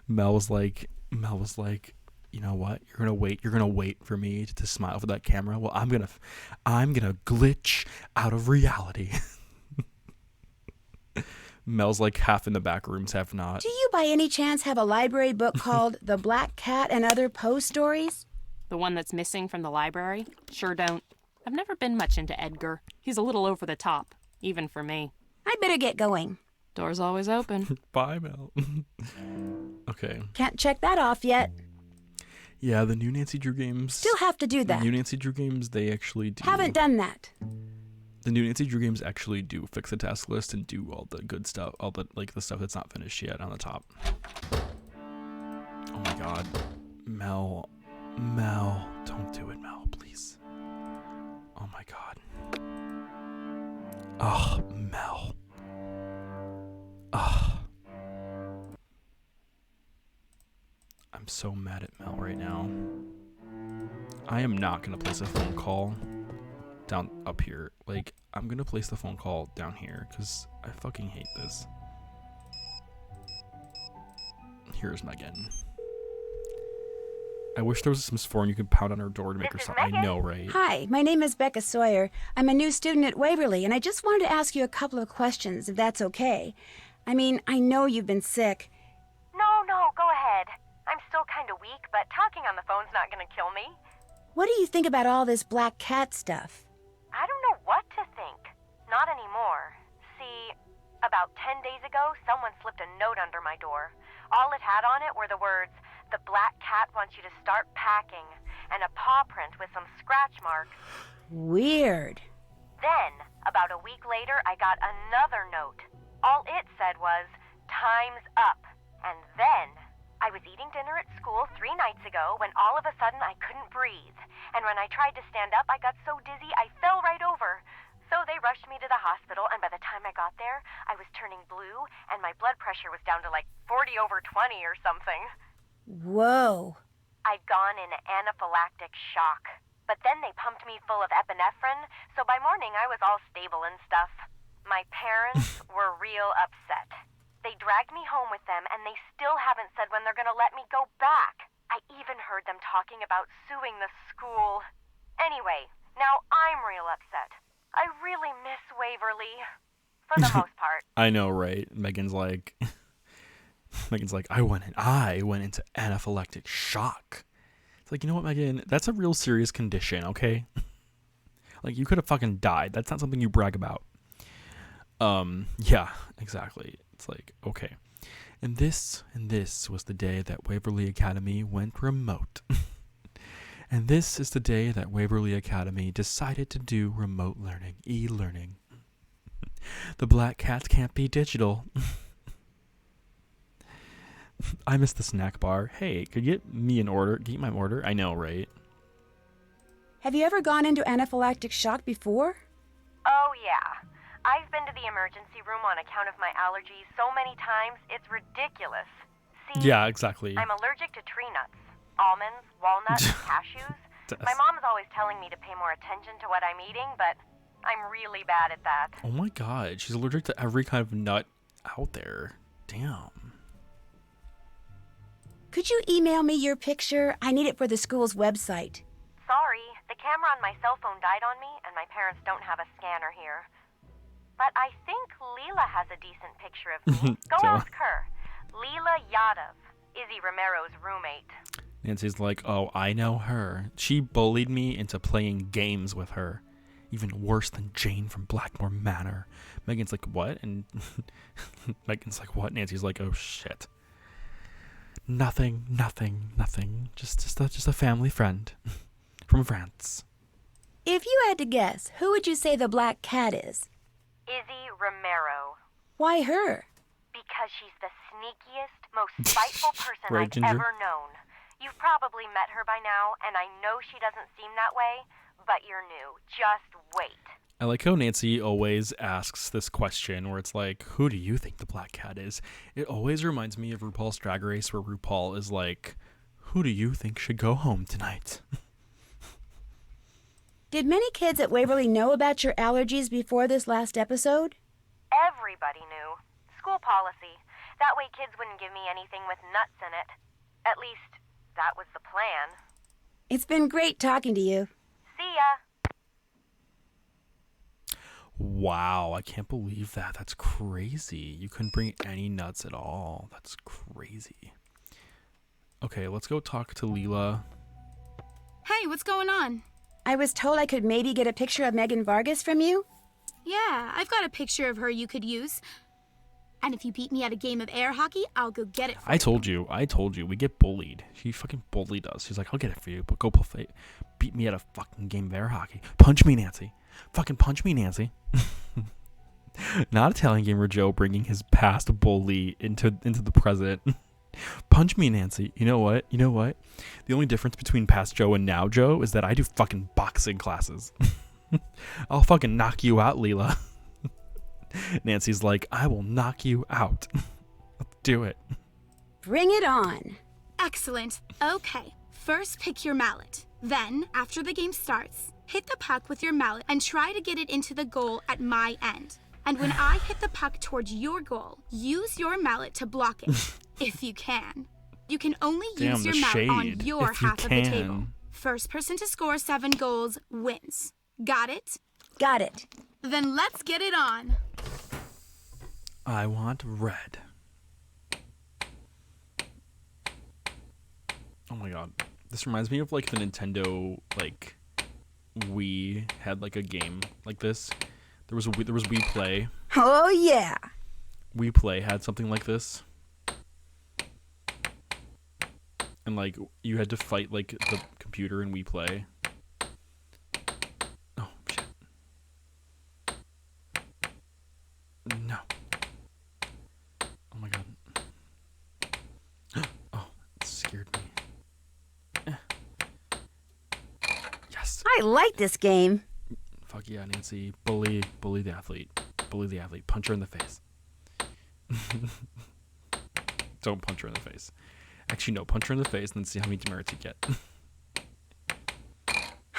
Mel was like, you know what? You're gonna wait for me to smile for that camera. Well, I'm gonna glitch out of reality. Mel's like half in the back rooms, half not. Do you by any chance have a library book called The Black Cat and Other Poe Stories? The one that's missing from the library? Sure don't. I've never been much into Edgar. He's a little over the top, even for me. I better get going. Door's always open. Bye, Mel. Okay. Can't check that off yet. Yeah, the new Nancy Drew games. Still have to do that. The new Nancy Drew games, they actually do. Haven't done that. The new Nancy Drew games actually do fix the task list and do all the good stuff, all the like the stuff that's not finished yet on the top. Oh my God, Mel, don't do it, Mel, please. Oh my God. Oh, Mel. Oh. I'm so mad at Mel right now. I am not gonna place a phone call down up here. Like, I'm gonna place the phone call down here because I fucking hate this. Here's Megan. I wish there was some phone you could pound on her door to make her stop. I know, right? Hi, my name is Becca Sawyer. I'm a new student at Waverly, and I just wanted to ask you a couple of questions, if that's okay. I mean, I know you've been sick. No, go ahead. I'm still kind of weak, but talking on the phone's not gonna kill me. What do you think about all this black cat stuff? I don't know what to think. Not anymore. See, about 10 days ago, someone slipped a note under my door. All it had on it were the words, "The black cat wants you to start packing," and a paw print with some scratch marks. Weird. Then, about a week later, I got another note. All it said was, time's up. And then, I was eating dinner at school 3 nights ago when all of a sudden I couldn't breathe. And when I tried to stand up, I got so dizzy I fell right over. So they rushed me to the hospital, and by the time I got there, I was turning blue, and my blood pressure was down to like 40/20 or something. Whoa. I'd gone into anaphylactic shock. But then they pumped me full of epinephrine, so by morning I was all stable and stuff. My parents were real upset. They dragged me home with them, and they still haven't said when they're going to let me go back. I even heard them talking about suing the school. Anyway, now I'm real upset. I really miss Waverly. For the most part. I know, right? Megan's like, I went into anaphylactic shock. It's like, you know what, Megan? That's a real serious condition, okay? Like, you could have fucking died. That's not something you brag about. Yeah, exactly. It's like, okay. And this was the day that Waverly Academy went remote. And this is the day that Waverly Academy decided to do remote learning, e-learning. The black cats can't be digital. I miss the snack bar. Hey, could you get me an order? Get my order? I know, right? Have you ever gone into anaphylactic shock before? Oh, yeah. I've been to the emergency room on account of my allergies so many times, it's ridiculous. See, Yeah, exactly. I'm allergic to tree nuts, almonds, walnuts, cashews. My mom's always telling me to pay more attention to what I'm eating, but I'm really bad at that. Oh my god, she's allergic to every kind of nut out there. Damn. Could you email me your picture? I need it for the school's website. Sorry, the camera on my cell phone died on me, and my parents don't have a scanner here. But I think Leela has a decent picture of me. Go ask her. Leela Yadav, Izzy Romero's roommate. Nancy's like, oh, I know her. She bullied me into playing games with her. Even worse than Jane from Blackmore Manor. Megan's like, what? And Megan's like, what? Nancy's like, oh, shit. Nothing. Just a family friend from France. If you had to guess, who would you say the black cat is? Izzy Romero. Why her? Because she's the sneakiest, most spiteful person Right, I've Ginger? ever known. You've probably met her by now, and I know she doesn't seem that way, but you're new. Just wait. I like how Nancy always asks this question where it's like, who do you think the black cat is? It always reminds me of RuPaul's Drag Race where RuPaul is like, who do you think should go home tonight? Did many kids at Waverly know about your allergies before this last episode? Everybody knew. School policy. That way kids wouldn't give me anything with nuts in it. At least, that was the plan. It's been great talking to you. See ya. Wow, I can't believe that. That's crazy. You couldn't bring any nuts at all. That's crazy. Okay, let's go talk to Leela. Hey, what's going on? I was told I could maybe get a picture of Megan Vargas from you. Yeah, I've got a picture of her you could use. And if you beat me at a game of air hockey, I'll go get it for you. I told you, we get bullied. She fucking bullied us. She's like, I'll get it for you, but go play. Beat me at a fucking game of air hockey. Punch me, Nancy. Fucking punch me, Nancy. Not Italian Gamer Joe bringing his past bully into the present. Punch me, Nancy. You know what? The only difference between past Joe and now Joe is that I do fucking boxing classes. I'll fucking knock you out, Leela. Nancy's like, I will knock you out. Let's do it. Bring it on. Excellent. Okay, first pick your mallet. Then, after the game starts, hit the puck with your mallet and try to get it into the goal at my end. And when I hit the puck towards your goal, use your mallet to block it, if you can. You can only use your mallet on your half of the table. First person to score 7 goals wins. Got it? Got it. Then let's get it on. I want red. Oh my god. This reminds me of like the Nintendo like Wii had like a game like this. There was Wii Play. Oh yeah. Wii Play had something like this. And like you had to fight like the computer in Wii Play. Oh shit. No. Oh my god. I like this game. Fuck yeah, Nancy. Bully the athlete. Bully the athlete. Punch her in the face. Don't punch her in the face. Actually, no. Punch her in the face and then see how many demerits you get.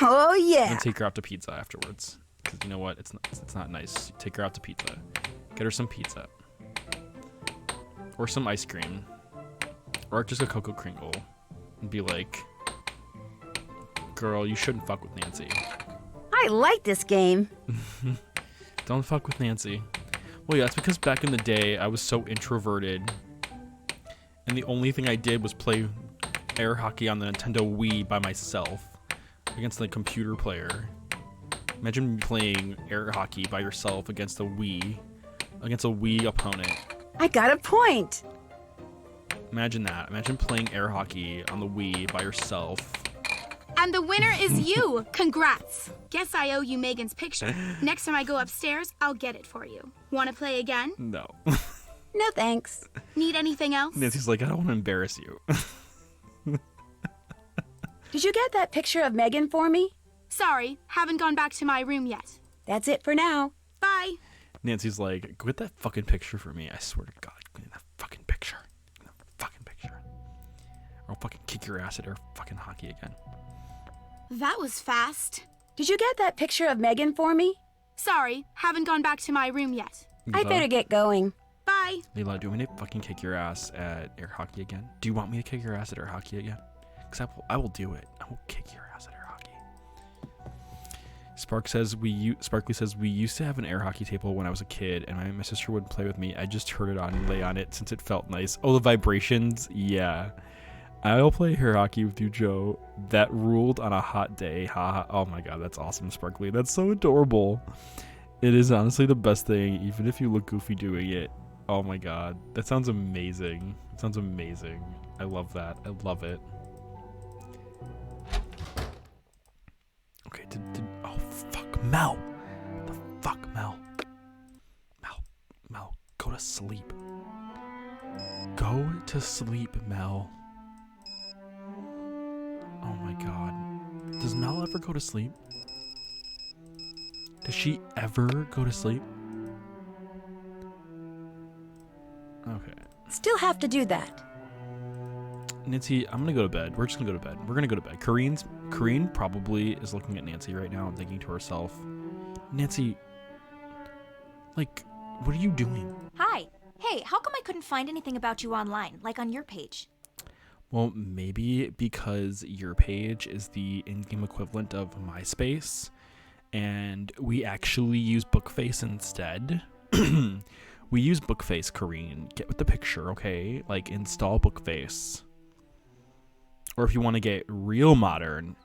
Oh, yeah. And take her out to pizza afterwards. Because you know what? It's not nice. Take her out to pizza. Get her some pizza. Or some ice cream. Or just a Cocoa Kringle. And be like, girl, you shouldn't fuck with Nancy. I like this game. Don't fuck with Nancy. Well, yeah, that's because back in the day, I was so introverted. And the only thing I did was play air hockey on the Nintendo Wii by myself. Against the computer player. Imagine playing air hockey by yourself against a Wii. Against a Wii opponent. I got a point. Imagine that. Imagine playing air hockey on the Wii by yourself. And the winner is you. Congrats. Guess I owe you Megan's picture. Next time I go upstairs, I'll get it for you. Want to play again? No. No thanks. Need anything else? Nancy's like, I don't want to embarrass you. Did you get that picture of Megan for me? Sorry, haven't gone back to my room yet. That's it for now. Bye. Nancy's like, go get that fucking picture for me. I swear to God, go get that fucking picture. Get that fucking picture. Or I'll fucking kick your ass at air fucking hockey again. That was fast. Did you get that picture of Megan for me? Sorry, haven't gone back to my room yet. I better get going. Bye. Leela, do you want me to fucking kick your ass at air hockey again? Do you want me to kick your ass at air hockey again? Because I will do it. I will kick your ass at air hockey. Sparkly says we used to have an air hockey table when I was a kid, and my sister would play with me. I just turned it on and lay on it since it felt nice. Oh, the vibrations, yeah. I'll play air hockey with you, Joe. That ruled on a hot day. Ha. Oh my God, that's awesome, Sparkly. That's so adorable. It is honestly the best thing, even if you look goofy doing it. Oh my God, that sounds amazing. It sounds amazing. I love that. I love it. Okay, oh fuck, Mel. The fuck, Mel. Mel, go to sleep. Go to sleep, Mel. Oh my God. Does Mel ever go to sleep? Does she ever go to sleep? Okay. Still have to do that. Nancy, I'm gonna go to bed. We're just gonna go to bed. We're gonna go to bed. Kareen probably is looking at Nancy right now and thinking to herself, Nancy, like, what are you doing? Hi. Hey, how come I couldn't find anything about you online, like on your page? Well, maybe because your page is the in-game equivalent of MySpace, and we actually use Bookface instead. We use Bookface, Kareen. Get with the picture, okay? Like, install Bookface. Or if you want to get real modern,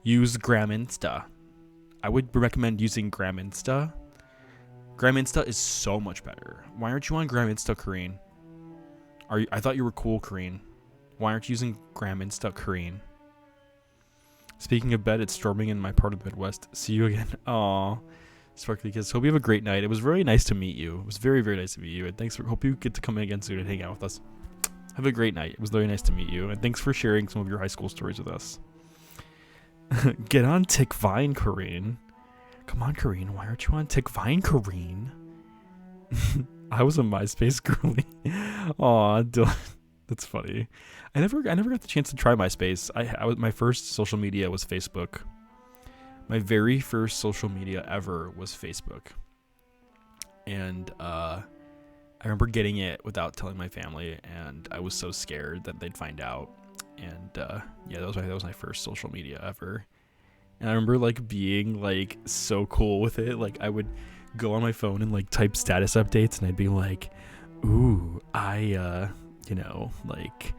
use Graminsta. I would recommend using Graminsta. Graminsta is so much better. Why aren't you on Graminsta, Kareen? I thought you were cool, Kareen. Why aren't you using Graminsta, Kareen? Speaking of bed, it's storming in my part of the Midwest. See you again. Aw. Sparkly Kiss. Hope you have a great night. It was really nice to meet you. It was very, very nice to meet you. And hope you get to come in again soon and hang out with us. Have a great night. It was very nice to meet you. And thanks for sharing some of your high school stories with us. Get on Tick Vine, Kareen. Come on, Kareen. Why aren't you on Tick Vine, Kareen? I was a MySpace girly. Aw, Dylan. That's funny. I never got the chance to try MySpace. My first social media was Facebook. My very first social media ever was Facebook. And I remember getting it without telling my family, and I was so scared that they'd find out. And yeah, that was my first social media ever. And I remember like being like so cool with it. Like I would go on my phone and like type status updates, and I'd be like, ooh, I like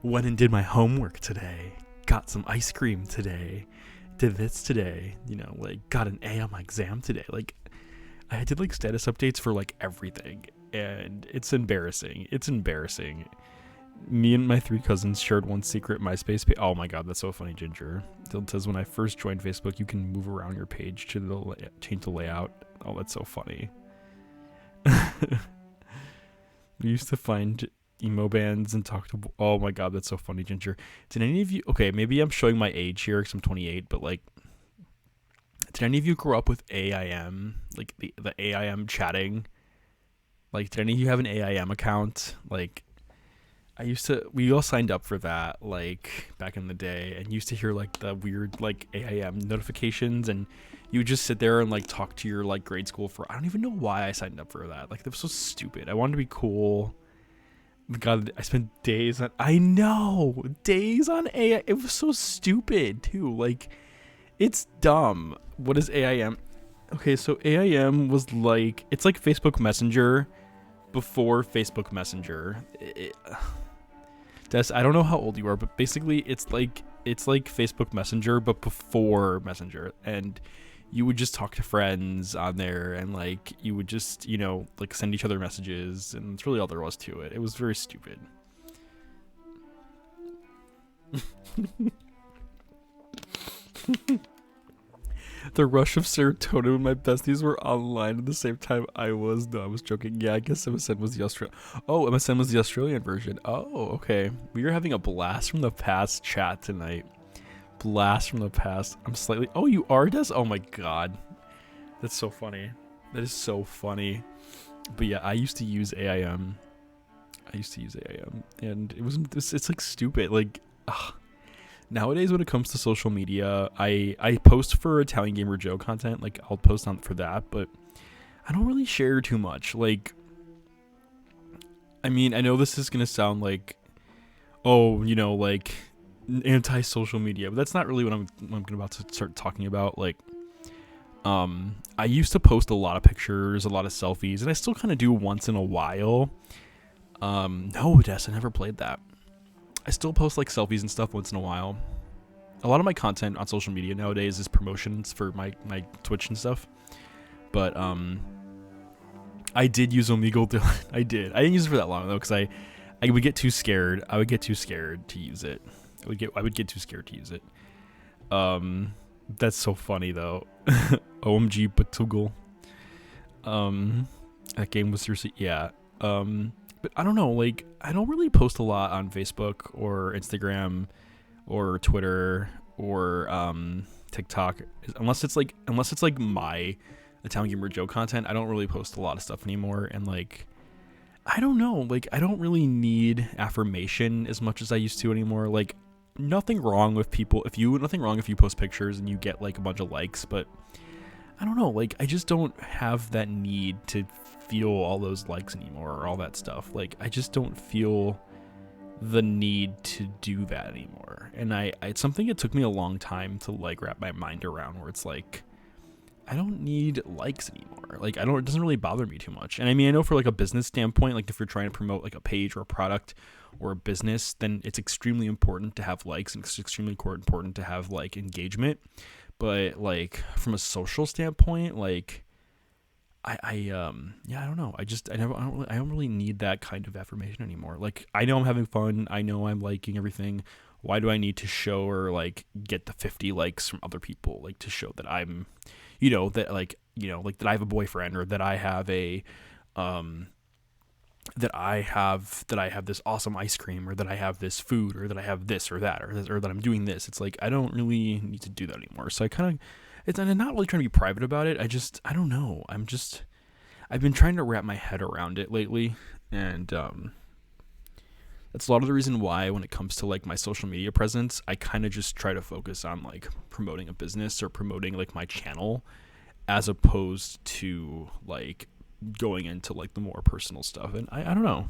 went and did my homework today, got some ice cream today, did this today, like got an A on my exam today. Like I did like status updates for like everything, and it's embarrassing. Me and my 3 cousins shared one secret MySpace page. Oh my God, that's so funny, Ginger. Dylan says, when I first joined Facebook, you can move around your page to change the layout. Oh, that's so funny. We used to find emo bands and talk to. Oh my god, that's so funny, Ginger. Did any of you? Okay, maybe I'm showing my age here because I'm 28, but like, did any of you grow up with AIM? Like the AIM chatting? Like, did any of you have an AIM account? Like, we all signed up for that, like, back in the day, and used to hear, like, the weird, like, AIM notifications, and you would just sit there and, like, talk to your, like, grade school I don't even know why I signed up for that. Like, that was so stupid. I wanted to be cool. God, I spent days on, days on AIM. It was so stupid, too. Like, it's dumb. What is AIM? Okay, so AIM was, like, it's like Facebook Messenger before Facebook Messenger. Des, I don't know how old you are, but basically it's like Facebook Messenger but before Messenger, and you would just talk to friends on there, and like you would just, you know, like send each other messages, and that's really all there was to it. It was very stupid. The rush of serotonin when my besties were online at the same time I was. No, I was joking. Yeah, I guess MSN was the MSN was the Australian version. Oh, okay. We are having a blast from the past chat tonight. Blast from the past. I'm slightly. Oh, you are, Des? Oh my god, that's so funny. That is so funny. But yeah, I used to use AIM. And it's like stupid. Like, ugh. Nowadays, when it comes to social media, I post for Italian Gamer Joe content. Like, I'll post on for that, but I don't really share too much. Like, I mean, I know this is gonna sound like, oh, you know, like anti-social media, but that's not really what I'm about to start talking about. Like, I used to post a lot of pictures, a lot of selfies, and I still kind of do once in a while. No, Des, I never played that. I still post like selfies and stuff once in a while. A lot of my content on social media nowadays is promotions for my Twitch and stuff. But I did use Omegle. I didn't use it for that long though, because I would get too scared. I would get too scared to use it. I would get too scared to use it. That's so funny though. OMG Batugal. That game was seriously, yeah. But I don't know, like, I don't really post a lot on Facebook or Instagram or Twitter or TikTok, unless it's like my Italian Gamer Joe content. I don't really post a lot of stuff anymore, and like, I don't know, like, I don't really need affirmation as much as I used to anymore. Like, nothing wrong if you post pictures and you get like a bunch of likes, but I don't know, like, I just don't have that need to feel all those likes anymore or all that stuff. Like, I just don't feel the need to do that anymore. And it's something it took me a long time to like wrap my mind around, where it's like, I don't need likes anymore. Like, it doesn't really bother me too much. And I mean, I know for like a business standpoint, like if you're trying to promote like a page or a product or a business, then it's extremely important to have likes, and it's extremely important to have like engagement. But like from a social standpoint, like I don't know. I don't really need that kind of affirmation anymore. Like, I know I'm having fun. I know I'm liking everything. Why do I need to show or like get the 50 likes from other people, like to show that I'm, you know, that like, you know, like that I have a boyfriend, or that I have a that I have this awesome ice cream, or that I have this food, or that I have this or that, or that I'm doing this. It's like, I don't really need to do that anymore. So I'm not really trying to be private about it. I don't know. I've been trying to wrap my head around it lately, and that's a lot of the reason why when it comes to like my social media presence, I kind of just try to focus on like promoting a business or promoting like my channel, as opposed to like going into like the more personal stuff. And I don't know.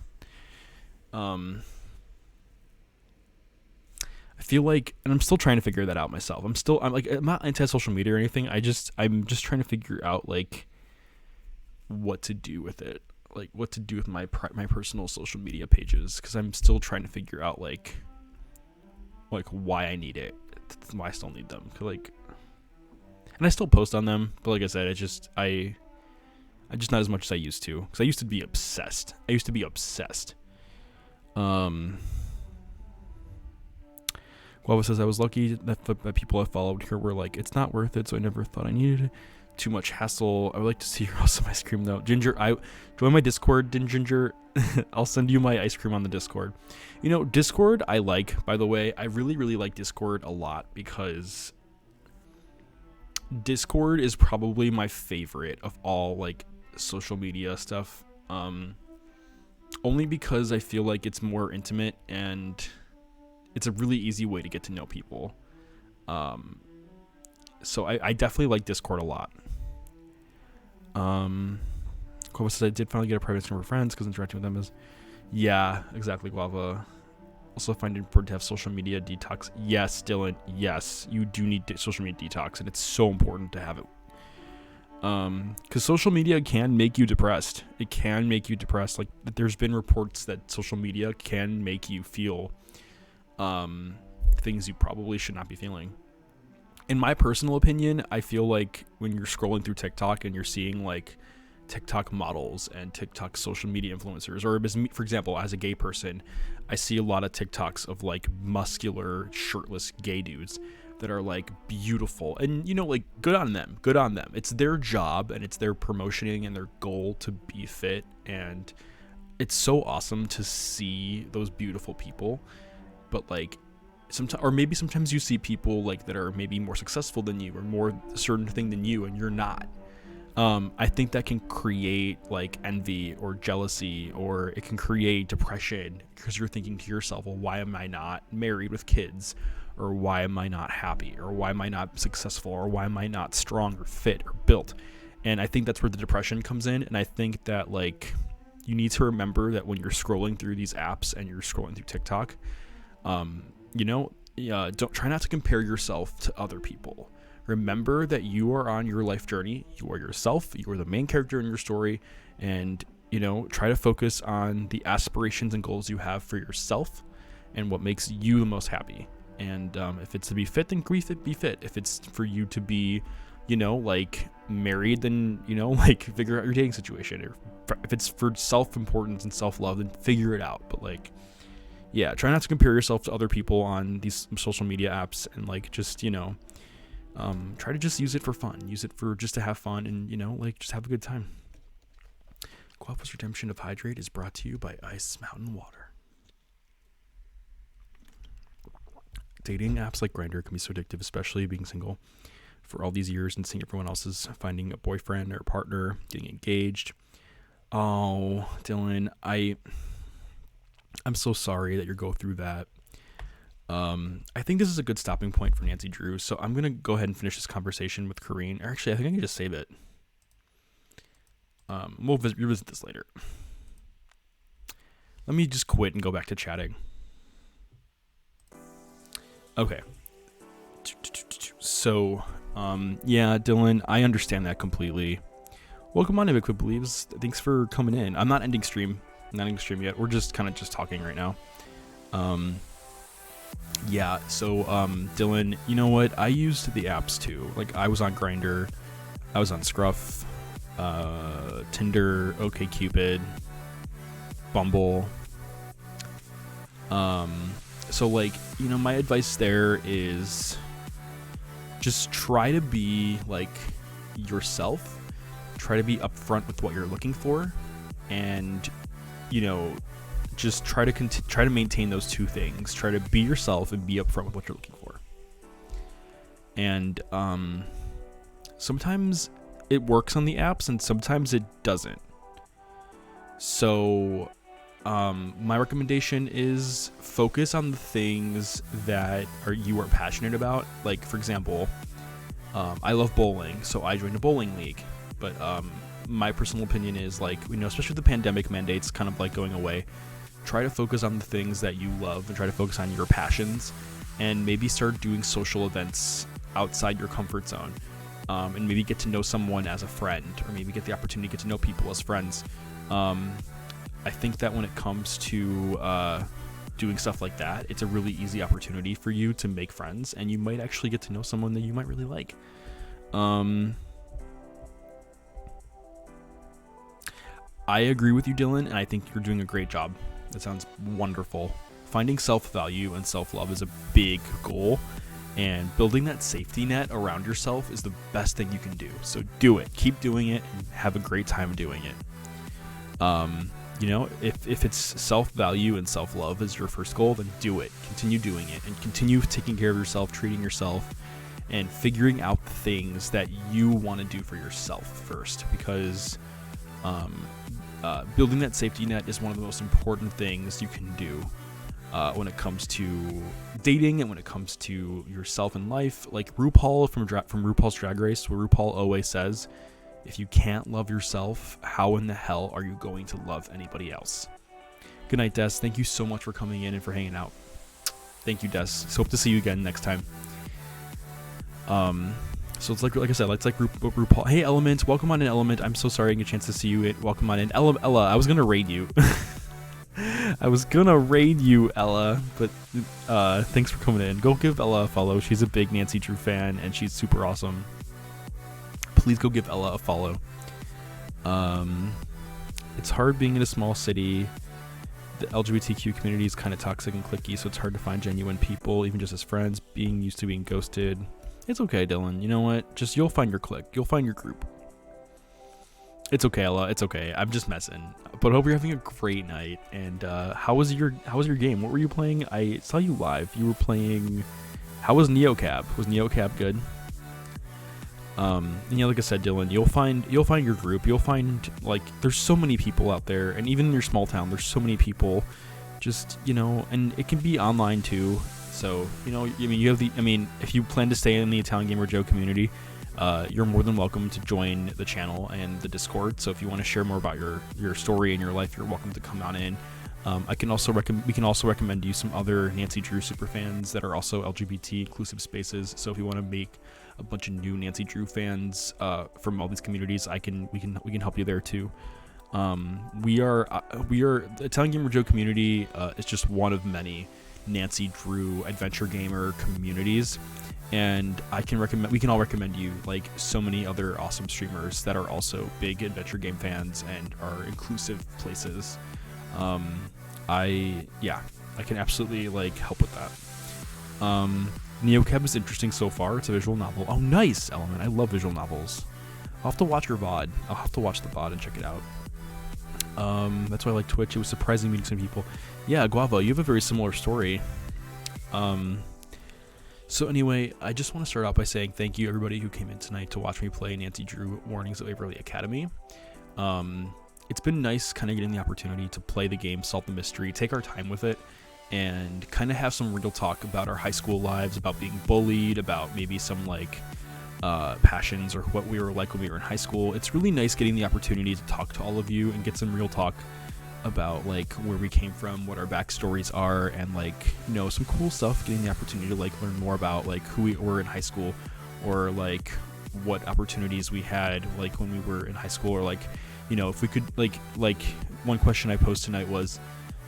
I feel like, and I'm still trying to figure that out myself. I'm not anti-social media or anything. I'm just trying to figure out like what to do with it, like what to do with my personal social media pages, because I'm still trying to figure out like why I need it, why I still need them. Like, and I still post on them, but like I said, I just not as much as I used to, because I used to be obsessed. Guava says, I was lucky that the people I followed here were like, it's not worth it, so I never thought I needed it. too much hassle. I would like to see your awesome ice cream though. Ginger, I join my Discord, Ginger. I'll send you my ice cream on the Discord. You know, Discord I like, by the way. I really, really like Discord a lot because Discord is probably my favorite of all like social media stuff. Only because I feel like it's more intimate and it's a really easy way to get to know people. So I definitely like Discord a lot. Guava says I did finally get a private server for friends because interacting with them is, yeah, exactly, Guava. Also find it important to have social media detox. Yes, Dylan, yes, you do need social media detox, and it's so important to have it. Because social media can make you depressed. It can make you depressed. Like, there's been reports that social media can make you feel things you probably should not be feeling. In my personal opinion, I feel like when you're scrolling through TikTok and you're seeing like TikTok models and TikTok social media influencers, or for example, as a gay person, I see a lot of TikToks of like muscular, shirtless gay dudes that are like beautiful, and you know, like good on them. It's their job and it's their promotioning and their goal to be fit, and it's so awesome to see those beautiful people. But like sometimes you see people like that are maybe more successful than you or more a certain thing than you, and you're not. I think that can create like envy or jealousy, or it can create depression because you're thinking to yourself, well, why am I not married with kids? Or why am I not happy? Or why am I not successful? Or why am I not strong or fit or built? And I think that's where the depression comes in. And I think that like you need to remember that when you're scrolling through these apps and you're scrolling through TikTok, don't try not to compare yourself to other people. Remember that you are on your life journey. You are yourself. You are the main character in your story. And, you know, try to focus on the aspirations and goals you have for yourself and what makes you the most happy. And if it's to be fit, then be fit. If it's for you to be, you know, like married, then, you know, like figure out your dating situation. Or if it's for self-importance and self-love, then figure it out. But like, yeah, try not to compare yourself to other people on these social media apps, and like just, you know, try to just use it for fun. Use it for just to have fun and, you know, like just have a good time. Guava's Redemption of Hydrate is brought to you by Ice Mountain Water. Dating apps like Grindr can be so addictive, especially being single for all these years and seeing everyone else's finding a boyfriend or partner, getting engaged. Oh, Dylan, I'm so sorry that you're going through that. I think this is a good stopping point for Nancy Drew, so I'm gonna go ahead and finish this conversation with Kareen. Actually, I think I can just save it. We'll revisit this later. Let me just quit and go back to chatting. Okay. So, yeah, Dylan, I understand that completely. Welcome on, Evic Believes. Thanks for coming in. I'm not ending stream. Not ending stream yet. We're just kind of just talking right now. Yeah, so, Dylan, you know what? I used the apps too. Like, I was on Grindr, I was on Scruff, Tinder, OkCupid, Bumble. So, like, you know, my advice there is just try to be, like, yourself. Try to be upfront with what you're looking for. And, you know, just try to maintain those two things. Try to be yourself and be upfront with what you're looking for. And sometimes it works on the apps and sometimes it doesn't. So my recommendation is focus on the things that you are passionate about. Like, for example, I love bowling, so I joined a bowling league. But my personal opinion is, like, you know, especially with the pandemic mandates kind of like going away, try to focus on the things that you love and try to focus on your passions, and maybe start doing social events outside your comfort zone, and maybe get to know someone as a friend, or maybe get the opportunity to get to know people as friends. I think that when it comes to doing stuff like that, it's a really easy opportunity for you to make friends, and you might actually get to know someone that you might really like. I agree with you, Dylan, and I think you're doing a great job. That sounds wonderful. Finding self-value and self-love is a big goal, And building that safety net around yourself is the best thing you can do. So do it. Keep doing it and have a great time doing it. If it's self-value and self-love is your first goal, then do it. Continue doing it and continue taking care of yourself, treating yourself, and figuring out the things that you want to do for yourself first, because building that safety net is one of the most important things you can do when it comes to dating and when it comes to yourself in life. Like RuPaul from RuPaul's Drag Race, where RuPaul always says, if you can't love yourself, how in the hell are you going to love anybody else? Good night, Des. Thank you so much for coming in and for hanging out. Thank you, Des. So hope to see you again next time. So it's like I said, it's like RuPaul. Hey, Element, welcome on in, Element. I'm so sorry I didn't get a chance to see you. Welcome on in, Ella. I was gonna raid you. Ella, but thanks for coming in. Go give Ella a follow. She's a big Nancy Drew fan, and she's super awesome. Please go give Ella a follow. It's hard being in a small city. The LGBTQ community is kind of toxic and cliquey, so it's hard to find genuine people, even just as friends. Being used to being ghosted. It's okay, Dylan. You know what? You'll find your clique. You'll find your group. It's okay, Ella. It's okay. I'm just messing. But I hope you're having a great night. And how was your game? What were you playing? I saw you live. You were playing. How was Neocab? Was Neocab good? Like I said, Dylan, you'll find your group. You'll find, like, there's so many people out there, and even in your small town, there's so many people. Just, and it can be online too. So, if you plan to stay in the Italian Gamer Joe community, you're more than welcome to join the channel and the Discord. So if you want to share more about your story and your life, you're welcome to come on in. We can also recommend you some other Nancy Drew superfans that are also LGBT inclusive spaces. So if you want to make a bunch of new Nancy Drew fans from all these communities, we can help you there too. We are the Italian Gamer Joe community is just one of many Nancy Drew adventure gamer communities, and we can all recommend you like so many other awesome streamers that are also big adventure game fans and are inclusive places. I can absolutely like help with that. Neocab is interesting so far. It's a visual novel. Oh, nice, Element. I love visual novels. I'll have to watch your VOD. I'll have to watch the VOD and check it out. That's why I like Twitch. It was surprising meeting some people. Yeah, Guava, you have a very similar story. So anyway, I just want to start out by saying thank you everybody who came in tonight to watch me play Nancy Drew Warnings at Waverly Academy. It's been nice kind of getting the opportunity to play the game, solve the mystery, take our time with it, and kind of have some real talk about our high school lives, about being bullied, about maybe some like passions or what we were like when we were in high school. It's really nice getting the opportunity to talk to all of you and get some real talk about like where we came from, what our backstories are, and like, some cool stuff, getting the opportunity to like learn more about like who we were in high school, or like what opportunities we had like when we were in high school, or like, if we could like one question I posed tonight was,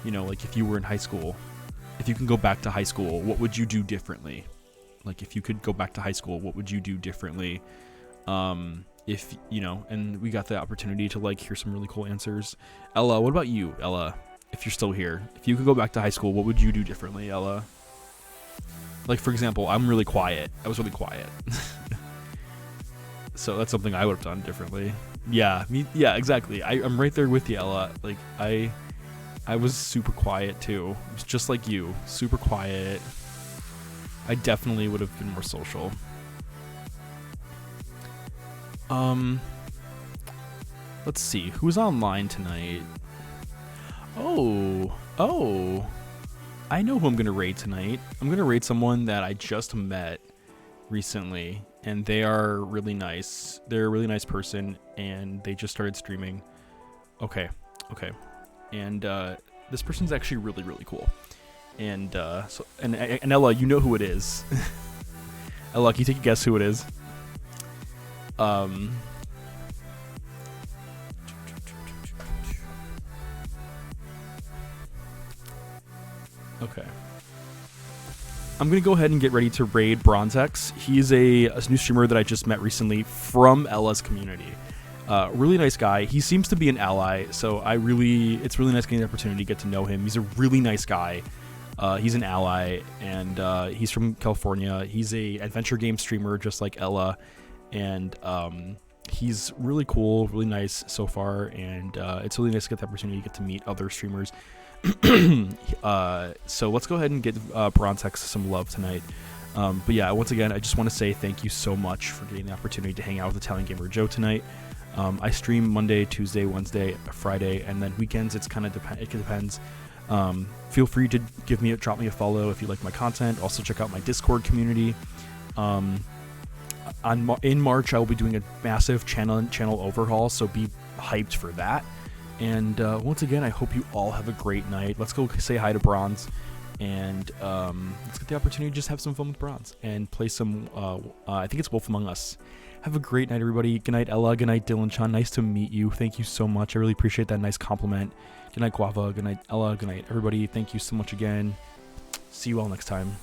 like if you were in high school, if you can go back to high school, what would you do differently? Like if you could go back to high school, what would you do differently? If and we got the opportunity to like hear some really cool answers. Ella, what about you, Ella? If you're still here, if you could go back to high school, what would you do differently, Ella? Like, for example, I'm really quiet. I was really quiet. So that's something I would have done differently. Yeah, exactly. I'm right there with you, Ella. Like, I was super quiet too. It was just like you, super quiet. I definitely would have been more social. Let's see, who's online tonight? Oh, I know who I'm gonna raid tonight. I'm gonna raid someone that I just met recently, and they are really nice. They're a really nice person, and they just started streaming. Okay, and this person's actually really, really cool. And and Ella, you know who it is. Ella, can you take a guess who it is? Okay. I'm going to go ahead and get ready to raid BronzeX. He's a new streamer that I just met recently from Ella's community. Really nice guy. He seems to be an ally, so it's really nice getting the opportunity to get to know him. He's a really nice guy. He's an ally, and he's from California. He's a adventure game streamer, just like Ella, and he's really cool, really nice so far, and it's really nice to get the opportunity to get to meet other streamers. So let's go ahead and get Brontex some love tonight. But yeah, once again, I just want to say thank you so much for getting the opportunity to hang out with Italian Gamer Joe tonight. I stream Monday, Tuesday, Wednesday, Friday, and then weekends. It depends. Feel free to drop me a follow if you like my content. Also check out my Discord community. In March, I will be doing a massive channel overhaul, so be hyped for that. And once again, I hope you all have a great night. Let's go say hi to Bronze, and let's get the opportunity to just have some fun with Bronze and play some, I think it's Wolf Among Us. Have a great night, everybody. Good night, Ella. Good night, Dylan Chan. Nice to meet you. Thank you so much. I really appreciate that nice compliment. Good night, Guava. Good night, Ella. Good night, everybody. Thank you so much again. See you all next time.